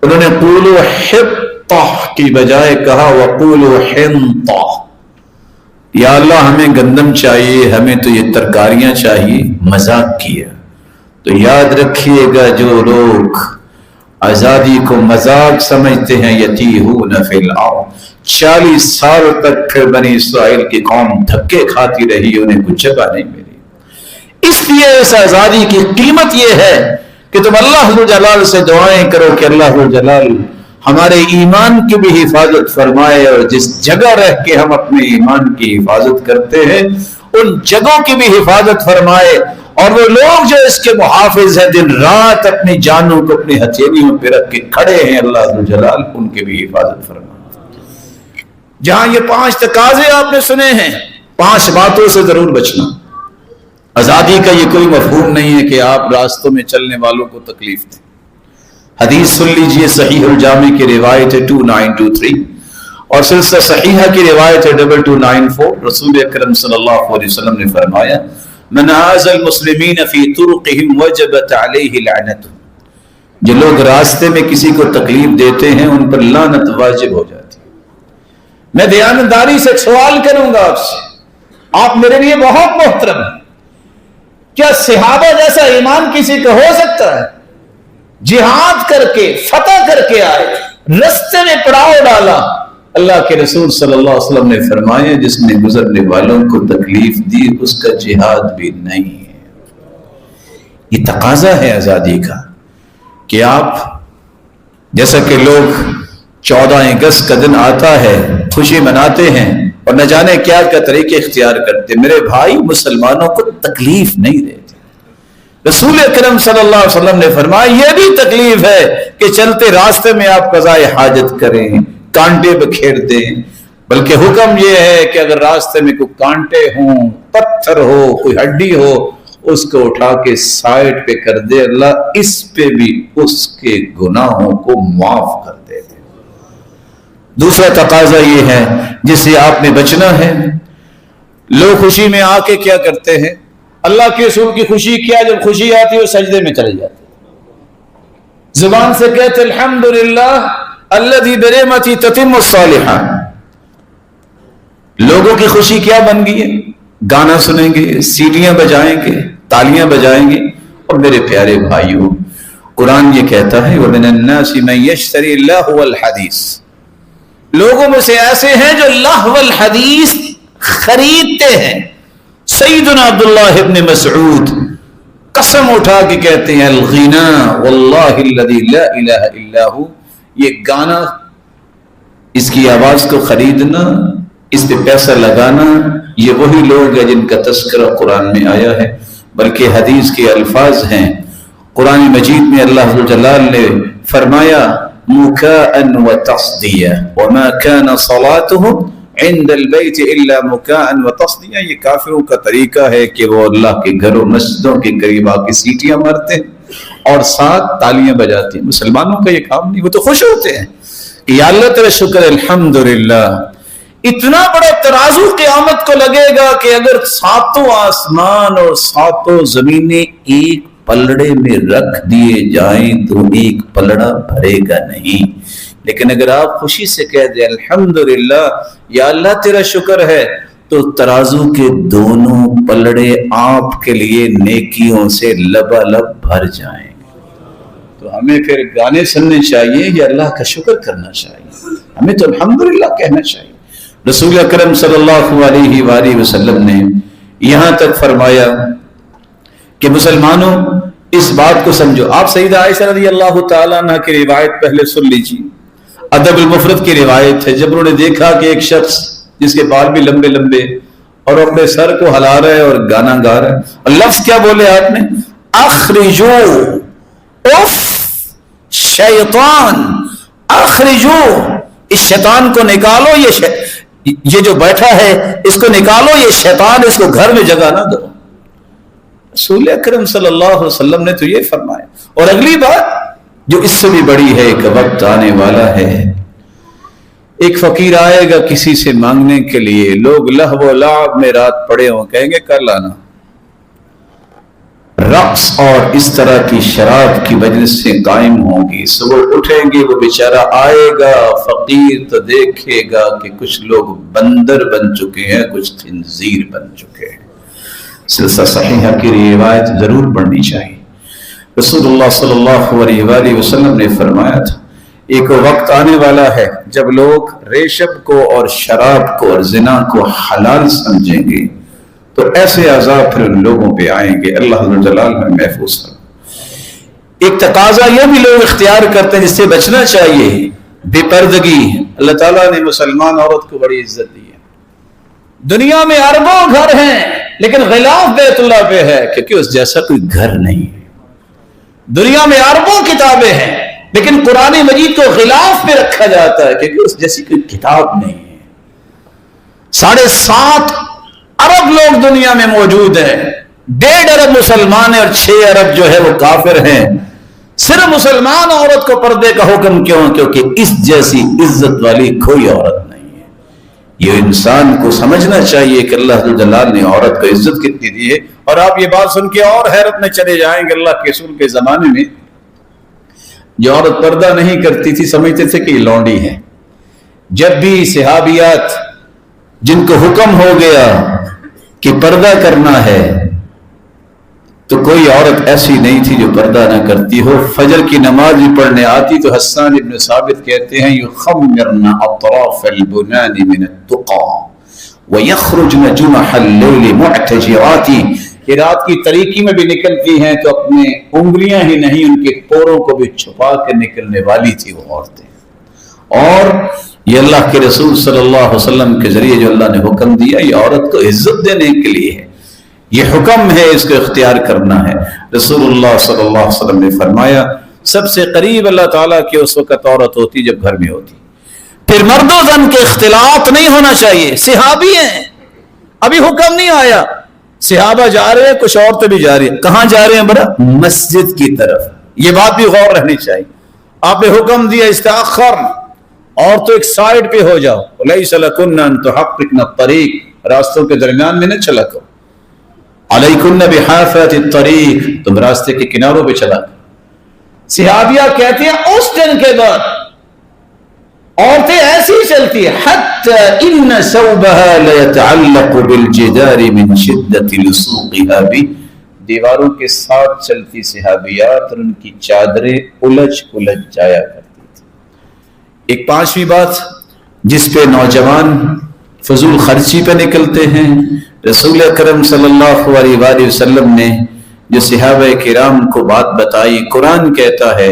انہوں نے قولوا حِطَّةٌ کی بجائے کہا وَقُولُوا حِنطَةٌ، یا اللہ ہمیں گندم چاہیے، ہمیں تو یہ ترکاریاں چاہیے. مذاق کیا. تو یاد رکھیے گا جو لوگ آزادی کو مذاق سمجھتے ہیں یتیہون فی الارض، 40 سال تک بنی اسرائیل کی قوم دھکے کھاتی رہی، انہیں کچھ جگہ نہیں ملی. اس لیے اس آزادی کی قیمت یہ ہے کہ تم اللہ جلال سے دعائیں کرو کہ اللہ جلال ہمارے ایمان کی بھی حفاظت فرمائے، اور جس جگہ رہ کے ہم اپنے ایمان کی حفاظت کرتے ہیں ان جگہوں کی بھی حفاظت فرمائے، اور وہ لوگ جو اس کے محافظ ہیں دن رات اپنی جانوں کو اپنی ہتھیلیوں پہ رکھ کے کھڑے ہیں، اللہ جلال ان کی بھی حفاظت فرمائے. جہاں یہ 5 تقاضے آپ نے سنے ہیں، 5 باتوں سے ضرور بچنا. آزادی کا یہ کوئی مفہوم نہیں ہے کہ آپ راستوں میں چلنے والوں کو تکلیف دیں. حدیث سن لیجئے، صحیح الجامع کی روایت ہے 2923، اور سلسلہ صحیحہ کی روایت ہے 2294. رسول اکرم صلی اللہ علیہ وسلم نے فرمایا من آذى المسلمین فی طرقهم وجبت علیہ لعنتهم، جو لوگ راستے میں کسی کو تکلیف دیتے ہیں ان پر لعنت واجب ہو جاتی. میں دیانتداری سے سوال کروں گا آپ سے، آپ میرے لیے بہت محترم ہیں، کیا صحابہ جیسا ایمان کسی کا ہو سکتا ہے؟ جہاد کر کے فتح کر کے آئے، رستے میں پڑاؤ ڈالا. اللہ کے رسول صلی اللہ علیہ وسلم نے فرمایا جس نے گزرنے والوں کو تکلیف دی اس کا جہاد بھی نہیں ہے. یہ تقاضا ہے آزادی کا کہ آپ جیسا کہ لوگ 14 اگست کا دن آتا ہے خوشی مناتے ہیں اور نہ جانے کیا کیا طریقے اختیار کرتے، میرے بھائی مسلمانوں کو تکلیف نہیں دیتے. رسول اکرم صلی اللہ علیہ وسلم نے فرمایا یہ بھی تکلیف ہے کہ چلتے راستے میں آپ قضاء حاجت کریں، کانٹے بکھیر دیں، بلکہ حکم یہ ہے کہ اگر راستے میں کوئی کانٹے ہوں پتھر ہو کوئی ہڈی ہو اس کو اٹھا کے سائڈ پہ کر دے, اللہ اس پہ بھی اس کے گناہوں کو معاف کر دے. دوسرا تقاضا یہ ہے جس سے آپ نے بچنا ہے. لوگ خوشی میں آ کے کیا کرتے ہیں, اللہ کے رسول کی خوشی کیا, جب خوشی آتی ہے وہ سجدے میں چلے جاتے, زبان سے کہتے الحمدللہ الذی برحمتہ تتم الصالحات. لوگوں کی خوشی کیا بن گئی ہے, گانا سنیں گے, سیٹیاں بجائیں گے, تالیاں بجائیں گے. اور میرے پیارے بھائیوں, قرآن یہ کہتا ہے وَمِنَ النَّاسِ مَن يَشْتَرِي اللَّهْوَ الْحَدِيثِ, لوگوں میں سے ایسے ہیں جو لہو الحدیث خریدتے ہیں. سیدنا عبداللہ ابن مسعود قسم اٹھا کے کہتے ہیں الغنا واللہ الذی لا الہ الا ہو, یہ گانا, اس کی آواز کو خریدنا, اس پہ پیسہ لگانا, یہ وہی لوگ ہیں جن کا تذکرہ قرآن میں آیا ہے. بلکہ حدیث کے الفاظ ہیں قرآن مجید میں, اللہ جلال نے فرمایا مکاءً وتصدیہ وما كان صلاتهم عند البیت الا مکاءً وتصدیہ. یہ کافروں کا طریقہ ہے کہ وہ اللہ کے گھروں مسجدوں کے قریب آ کے سیٹیاں مارتے ہیں اور ساتھ تالیاں بجاتے ہیں. مسلمانوں کا یہ کام نہیں, وہ تو خوش ہوتے ہیں کہ یا اللہ تیرے شکر الحمدللہ. اتنا بڑا ترازو قیامت کو لگے گا کہ اگر ساتوں آسمان اور ساتوں زمینیں ایک پلڑے میں رکھ دیے جائیں تو ایک پلڑا بھرے گا نہیں. لیکن اگر آپ خوشی سے کہہ دیں الحمدللہ یا اللہ تیرا شکر ہے, تو ترازو کے دونوں پلڑے آپ کے لیے نیکیوں سے لبالب بھر جائیں. تو ہمیں پھر گانے سننے چاہیے یا اللہ کا شکر کرنا چاہیے؟ ہمیں تو الحمدللہ کہنا چاہیے. رسول اکرم صلی اللہ علیہ وآلہ وسلم نے یہاں تک فرمایا کہ مسلمانوں اس بات کو سمجھو. آپ سیدہ عائشہ رضی اللہ تعالیٰ عنہ کی روایت پہلے سن لیجیے. ادب المفرد کی روایت ہے, جب انہوں نے دیکھا کہ ایک شخص جس کے بال بھی لمبے لمبے اور اپنے سر کو ہلا رہا ہے اور گانا گا رہا ہے, اور لفظ کیا بولے آپ نے, اخرجو اف شیطان, اخرجو, اس شیطان کو نکالو, یہ جو بیٹھا ہے اس کو نکالو, یہ شیطان, اس کو گھر میں جگہ نہ دو. رسول اکرم صلی اللہ علیہ وسلم نے تو یہ فرمایا. اور اگلی بات جو اس سے بھی بڑی ہے کہ وقت آنے والا ہے, ایک فقیر آئے گا کسی سے مانگنے کے لیے, لوگ لہو و لعب میں رات پڑے ہوں, کہیں گے کر لانا. رقص اور اس طرح کی شراب کی مجلس سے قائم ہوں گی, صبح اٹھیں گے, وہ بیچارہ آئے گا فقیر تو دیکھے گا کہ کچھ لوگ بندر بن چکے ہیں, کچھ خنزیر بن چکے ہیں. سلسلہ صحیحہ کی روایت ضرور پڑھنی چاہیے. رسول اللہ صلی اللہ علیہ وآلہ وسلم نے فرمایا تھا ایک وقت آنے والا ہے جب لوگ ریشم کو اور شراب کو اور زنا کو حلال سمجھیں گے, تو ایسے عذاب پھر ان لوگوں پہ آئیں گے. اللہ جلال میں محفوظ کریں. ایک تقاضا یہ بھی لوگ اختیار کرتے ہیں جس سے بچنا چاہیے, بے پردگی. اللہ تعالیٰ نے مسلمان عورت کو بڑی عزت دی ہے. دنیا میں اربوں گھر ہیں لیکن غلاف بیت اللہ پہ ہے کیونکہ اس جیسا کوئی گھر نہیں ہے. دنیا میں اربوں کتابیں ہیں لیکن قرآن مجید کو غلاف پہ رکھا جاتا ہے کیونکہ اس جیسی کوئی کتاب نہیں ہے. 7.5 ارب لوگ دنیا میں موجود ہیں, 1.5 ارب مسلمان ہیں اور 6 ارب جو ہے وہ کافر ہیں. صرف مسلمان عورت کو پردے کا حکم کیوں؟ کیونکہ اس جیسی عزت والی کوئی عورت نہیں ہے. یہ انسان کو سمجھنا چاہیے کہ اللہ جلال نے عورت کو عزت کتنی دی ہے. اور آپ یہ بات سن کے اور حیرت میں چلے جائیں گے, اللہ کے رسول کے زمانے میں جو عورت پردہ نہیں کرتی تھی سمجھتے تھے کہ یہ لونڈی ہے. جب بھی صحابیات جن کو حکم ہو گیا کہ پردہ کرنا ہے تو کوئی عورت ایسی نہیں تھی جو پردہ نہ کرتی ہو. فجر کی نماز بھی پڑھنے آتی تو حسان ابن ثابت کہتے ہیں یخمرن اطراف البنان من التقى ويخرجن جنح الليل معتجرات, کہ رات کی تاریکی میں بھی نکلتی ہیں تو اپنے انگلیاں ہی نہیں ان کے پوروں کو بھی چھپا کے نکلنے والی تھی وہ عورتیں. اور یہ اللہ کے رسول صلی اللہ علیہ وسلم کے ذریعے جو اللہ نے حکم دیا یہ عورت کو عزت دینے کے لیے ہے. یہ حکم ہے, اس کو اختیار کرنا ہے. رسول اللہ صلی اللہ علیہ وسلم نے فرمایا سب سے قریب اللہ تعالیٰ کی اس وقت عورت ہوتی جب گھر میں ہوتی. پھر مرد و زن کے اختلاط نہیں ہونا چاہیے. صحابی ہیں, ابھی حکم نہیں آیا, صحابہ جا رہے ہیں، کچھ عورتیں بھی جا رہی ہیں. کہاں جا رہے ہیں برا؟ مسجد کی طرف. یہ بات بھی غور رہنی چاہیے. آپ نے حکم دیا استاخر، اور تو ایک سائڈ پہ ہو جاؤ. لیس لکن ان تحققن الطریق، راستوں کے درمیان میں نہ چلا کرو. علیکن بحافات الطریق، تم راستے کے کناروں پہ چلا کرو. صحابیہ کہتے ہیں اس دن کے بعد عورتیں ایسی چلتی ہیں حتی ان ثوبها لیتعلق بالجدار من شدت لصوقها بھی، دیواروں کے ساتھ چلتی صحابیات اور ان کی چادریں الجھ جایا کرتی تھی. ایک پانچویں بات جس پہ نوجوان فضول خرچی پہ نکلتے ہیں، رسول اکرم صلی اللہ علیہ وآلہ وسلم نے جو صحابہ کرام کو بات بتائی. قرآن کہتا ہے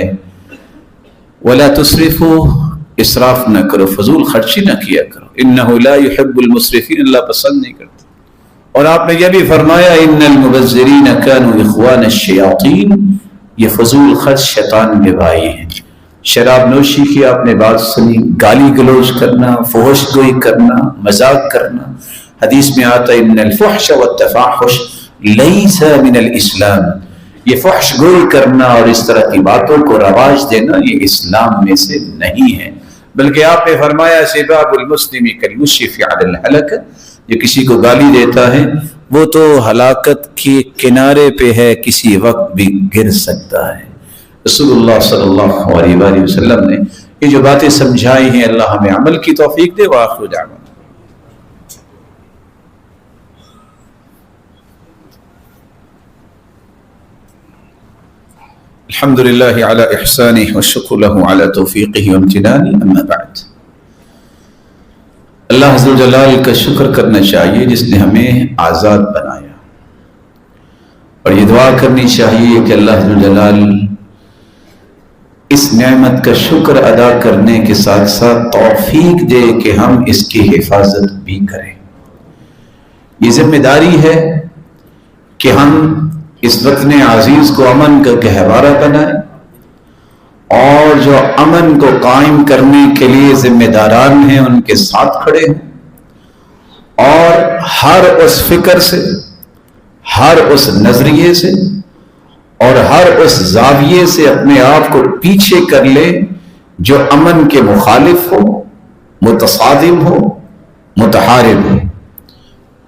وَلَا تُسْرِفُوا، اسراف نہ کرو، فضول خرچی نہ کیا کرو. انَّهُ لَا يُحِبُّ الْمُسْرِفِينَ، اللہ پسند نہیں کرتا. اور آپ نے یہ بھی فرمایا ان المبذرین كانوا اخوان الشیاطین، یہ فضول خرچ شیطان کے بھائی ہیں. شراب نوشی کی آپ نے بات سنی، گالی گلوچ کرنا، فحش گوئی کرنا، مذاق کرنا. حدیث میں آتا ہے ان الفحش والتفاحش لیس من الاسلام، یہ فحش گوئی کرنا اور اس طرح کی باتوں کو رواج دینا یہ اسلام میں سے نہیں ہے. بلکہ آپ نے فرمایا سباب المسلم کالمشرف علی الہلکہ، جو کسی کو گالی دیتا ہے وہ تو ہلاکت کے کنارے پہ ہے، کسی وقت بھی گر سکتا ہے. رسول اللہ صلی اللہ علیہ وآلہ وسلم نے یہ جو باتیں سمجھائی ہیں، اللہ ہمیں عمل کی توفیق دے. وآخر دعوانا الحمد للہ علی احسانہ والشکر لہ علی توفیقہ وامتنانہ. اما بعد، اللہ عز و جلال کا شکر کرنا چاہیے جس نے ہمیں آزاد بنایا، اور یہ دعا کرنی چاہیے کہ اللہ عز و جلال اس نعمت کا شکر ادا کرنے کے ساتھ ساتھ توفیق دے کہ ہم اس کی حفاظت بھی کریں. یہ ذمہ داری ہے کہ ہم اس وطن عزیز کو امن کا گہوارہ بنائیں، اور جو امن کو قائم کرنے کے لیے ذمہ داران ہیں ان کے ساتھ کھڑے ہیں، اور ہر اس فکر سے، ہر اس نظریے سے اور ہر اس زاویے سے اپنے آپ کو پیچھے کر لے جو امن کے مخالف ہو، متصادم ہو، متحارب ہو.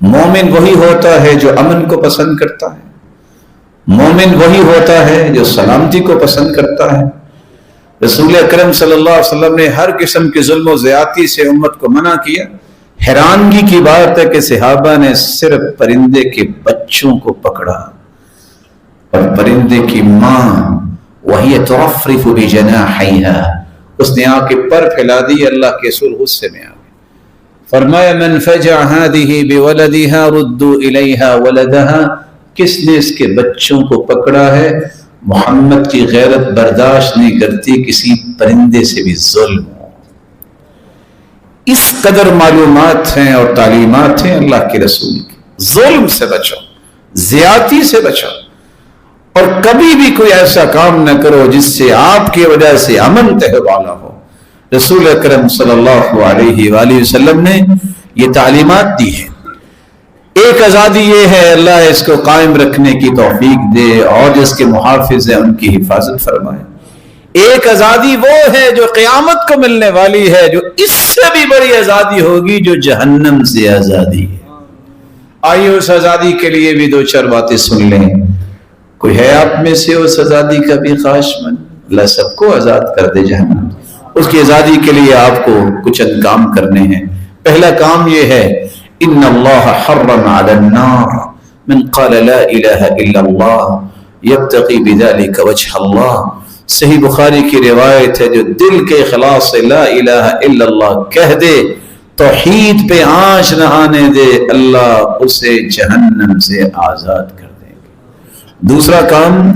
مومن وہی ہوتا ہے جو امن کو پسند کرتا ہے، مومن وہی ہوتا ہے جو سلامتی کو پسند کرتا ہے. رسول اکرم صلی اللہ علیہ وسلم نے ہر قسم کے ظلم و زیادتی سے امت کو منع کیا. حیرانگی کی بات ہے کہ صحابہ نے صرف پرندے کے بچوں کو پکڑا، اور پرندے کی ماں وہی ترفرف بجناحیہا، اس نے آ کے پر پھیلا دی. اللہ کے رسول غصے میں آ گئے، فرمایا من فجع هذه بولدها ردوا الیہا ولدہا، کس نے اس کے بچوں کو پکڑا ہے؟ محمد کی غیرت برداشت نہیں کرتی کسی پرندے سے بھی ظلم ہو. اس قدر معلومات ہیں اور تعلیمات ہیں اللہ کے رسول کی. ظلم سے بچو، زیادتی سے بچو، اور کبھی بھی کوئی ایسا کام نہ کرو جس سے آپ کی وجہ سے امن تہوالا ہو. رسول اکرم صلی اللہ علیہ وآلہ وسلم نے یہ تعلیمات دی ہیں. ایک آزادی یہ ہے اللہ اس کو قائم رکھنے کی توفیق دے، اور جس کے محافظ ہیں ان کی حفاظت فرمائے. ایک آزادی وہ ہے جو قیامت کو ملنے والی ہے، جو اس سے بھی بڑی آزادی ہوگی جو جہنم سے آزادی ہے. آئیے اس آزادی کے لیے بھی دو چار باتیں سن لیں. کوئی ہے آپ میں سے اس آزادی کا بھی خواہش مند؟ اللہ سب کو آزاد کر دے جہنم. اس کی آزادی کے لیے آپ کو کچھ کام کرنے ہیں. پہلا کام یہ ہے ان اللہ حرم علی النار من قال لا الہ الا اللہ یبتغی بذلک وجہ اللہ. صحیح بخاری کی روایت ہے جو دل کے اخلاص سے لا الہ الا اللہ کہہ دے، توحید پہ آنچ نہ آنے دے، اللہ اسے جہنم سے آزاد کر دیں گے. دوسرا کام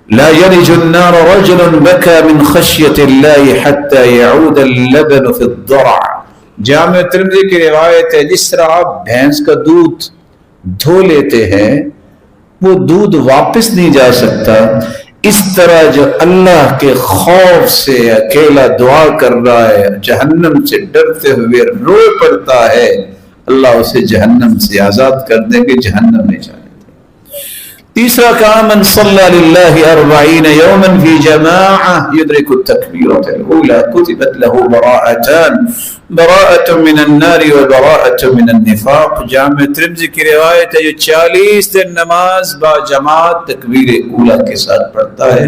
لا يلج النار رجل بكى من خشية الله حتى يعود اللبن في الضرع. جامع ترمذی کی روایت ہے جس طرح آپ بھینس کا دودھ دھو لیتے ہیں وہ دودھ واپس نہیں جا سکتا، اس طرح جو اللہ کے خوف سے اکیلا دعا کر رہا ہے، جہنم سے ڈرتے ہوئے رو پڑتا ہے، اللہ اسے جہنم سے آزاد کر دیں گے، جہنم نہیں جانے دیں۔ تیسرا کام، من صلی للہ 40 یوما فی جماعہ یدرک التکبیرۃ الاولی کتبت له براءتان، براءۃ من النار و براءۃ من النفاق۔ جامع ترمذی کی روایت ہے، جو 40 دن نماز با جماعت تکبیر اولی کے ساتھ پڑھتا ہے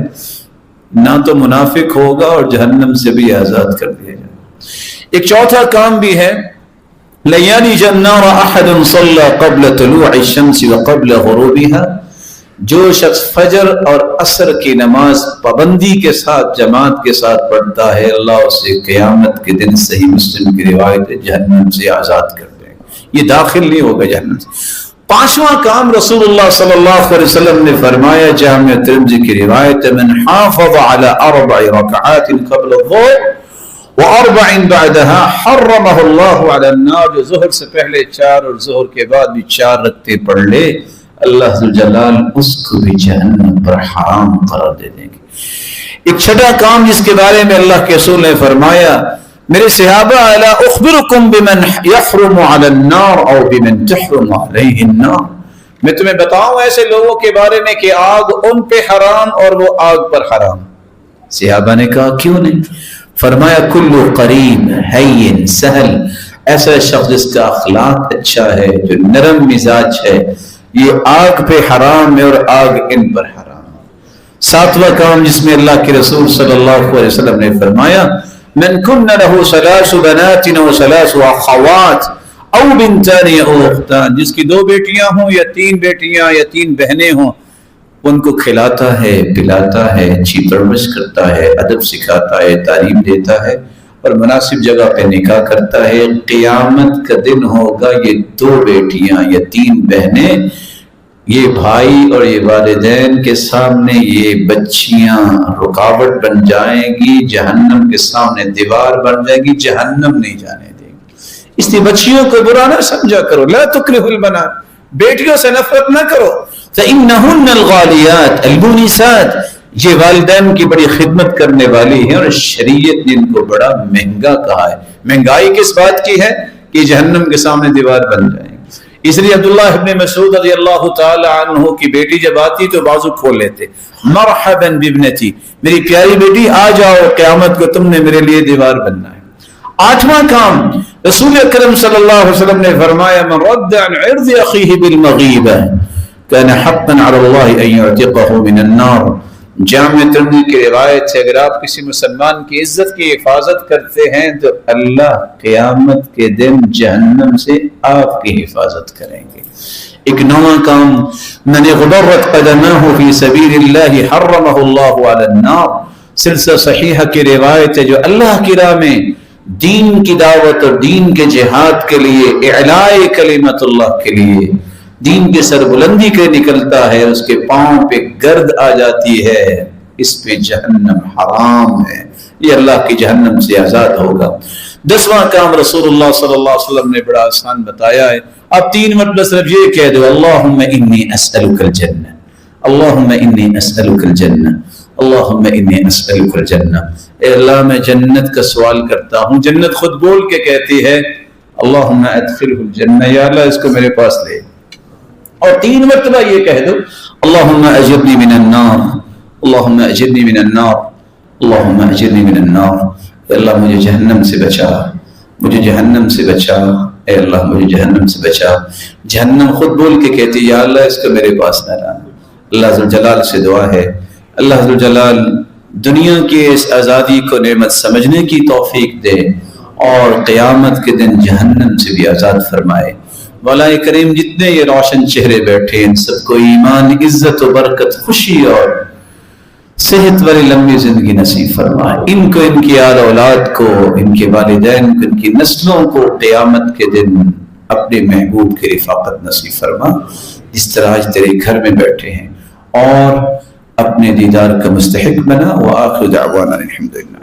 نہ تو منافق ہوگا اور جہنم سے بھی آزاد کر دیا جائے۔ ایک چوتھا کام بھی ہے، لَن يَلِجَ النَّارَ أَحَدٌ صَلَّى قَبْلَ طُلُوعِ الشَّمْسِ وَقَبْلَ غُرُوبِهَا، جو شخص فجر اور عصر کی نماز پابندی کے ساتھ جماعت کے ساتھ پڑھتا ہے، اللہ اسے قیامت کے دن، صحیح مسلم کی روایت ہے، جہنم سے آزاد کر دے گا، یہ داخل نہیں ہوگا جہنم سے۔ پانچواں کام رسول اللہ صلی اللہ علیہ وسلم نے فرمایا، جامع ترمذی کی روایت ہے، من حافظ على 4 رکعات قبل الظہر و4 بعدها حرمہ اللہ علی النار، جو ظہر سے پہلے 4 اور ظہر کے بعد بھی 4 رکعتیں پڑھ لے، اللہ ذوالجلال اس کو بھی جہنم پر حرام قرار دے دیں گے۔ ایک چھٹا کام جس کے بارے میں اللہ کے رسول نے فرمایا، میرے صحابہ، الا اخبرکم بمن یحرم علی النار او بمن تحرم علیہ النار، میں تمہیں بتاؤں ایسے لوگوں کے بارے میں کہ آگ ان پہ حرام اور وہ آگ پر حرام۔ صحابہ نے کہا کیوں نہیں؟ فرمایا کل قریب ہین سہل، ایسا شخص جس کا اخلاق اچھا ہے، جو نرم مزاج ہے، یہ آگ پہ حرام ہے اور آگ ان پر حرام۔ ساتواں کام جس میں اللہ کے رسول صلی اللہ علیہ وسلم نے فرمایا، من کن له 3 بنات و 3 اخوات او بنتان او اختان، جس کی 2 بیٹیاں ہوں یا 3 بیٹیاں یا 3 بہنیں ہوں، ان کو کھلاتا ہے، پلاتا ہے، اچھی پرورش کرتا ہے، ادب سکھاتا ہے، تعلیم دیتا ہے اور مناسب جگہ پہ نکاح کرتا ہے، قیامت کا دن ہوگا یہ 2 بیٹیاں یا 3 بہنیں، یہ بھائی اور یہ والدین کے سامنے یہ بچیاں رکاوٹ بن جائیں گی، جہنم کے سامنے دیوار بن جائیں گی، جہنم نہیں جانے دیں گی۔ اس لیے بچیوں کو برا نہ سمجھا کرو، لا تکرہوا البنات، بیٹیوں سے نفرت نہ کرو، فإنہن الغالیات المونسات، یہ والدین کی بڑی خدمت کرنے والی ہیں اور شریعت نے ان کو بڑا مہنگا کہا ہے۔ مہنگائی کس بات کی ہے کہ جہنم کے سامنے دیوار بن جائیں گے۔ اس لیے عبداللہ ابن مسعود رضی اللہ تعالی عنہ کی بیٹی جب آتی تو بازو کھول لیتے، مرحبا بابنتی، میری پیاری بیٹی آ جاؤ، قیامت کو تم نے میرے لیے دیوار بننا ہے۔ 8واں کام، رسول اکرم صلی اللہ علیہ وسلم نے فرمایا، من رد عن عرض اخیہ بالمغیبہ کان حقا علی اللہ ان یعتقہ من النار۔ جامع ترمذی کی روایت سے، اگر آپ کسی مسلمان کی عزت کی حفاظت کرتے ہیں تو اللہ قیامت کے دن جہنم سے آپ کی حفاظت کریں گے۔ ایک 9واں کام، من غبرت قدماہ فی سبیل اللہ حرمہ اللہ علی النار، سلسلہ صحیحہ کی روایت ہے، جو اللہ کی راہ میں دین کی دعوت اور دین کے جہاد کے لیے، اعلاء کلمت اللہ کے لیے دین کے سربلندی کے نکلتا ہے، اس کے پاؤں پہ گرد آ جاتی ہے، اس پہ جہنم حرام ہے، یہ اللہ کی جہنم سے آزاد ہوگا۔ 10واں کام رسول اللہ صلی اللہ علیہ وسلم نے بڑا آسان بتایا ہے، آپ 3 مرتبہ صرف یہ کہہ دو، اللہم انی اسألک الجنہ، اللہم انی اسألک الجنہ، اللہم انی اسألک الجنہ، اے اللہ میں جنت کا سوال کرتا ہوں۔ جنت خود بول کے کہتی ہے اللہم ادخلہ الجنہ، یا اللہ اس کو میرے پاس لے۔ اور 3 مرتبہ یہ کہہ دو، اللہم اجرنی من النار، اللہم اجرنی من النار، اللہم اجرنی من النار، اے اللہ مجھے جہنم سے بچا، مجھے جہنم سے بچا، اے اللہ مجھے جہنم سے بچا۔ جہنم خود بول کے کہتی یا اللہ اس کو میرے پاس نہ لانا۔ اللہ ذوالجلال سے دعا ہے، اللہ ذوالجلال دنیا کی اس آزادی کو نعمت سمجھنے کی توفیق دے اور قیامت کے دن جہنم سے بھی آزاد فرمائے۔ مولا کریم جتنے یہ روشن چہرے بیٹھے ان سب کو ایمان، عزت و برکت، خوشی اور صحت والی لمبی زندگی نصیب فرمائے، ان کو، ان کی آل اولاد کو، ان کے والدین کو، ان کی نسلوں کو قیامت کے دن اپنے محبوب کی رفاقت نصیب فرما، جس طرح آج تیرے گھر میں بیٹھے ہیں، اور اپنے دیدار کا مستحق بنا۔ وآخر دعوانا الحمدللہ۔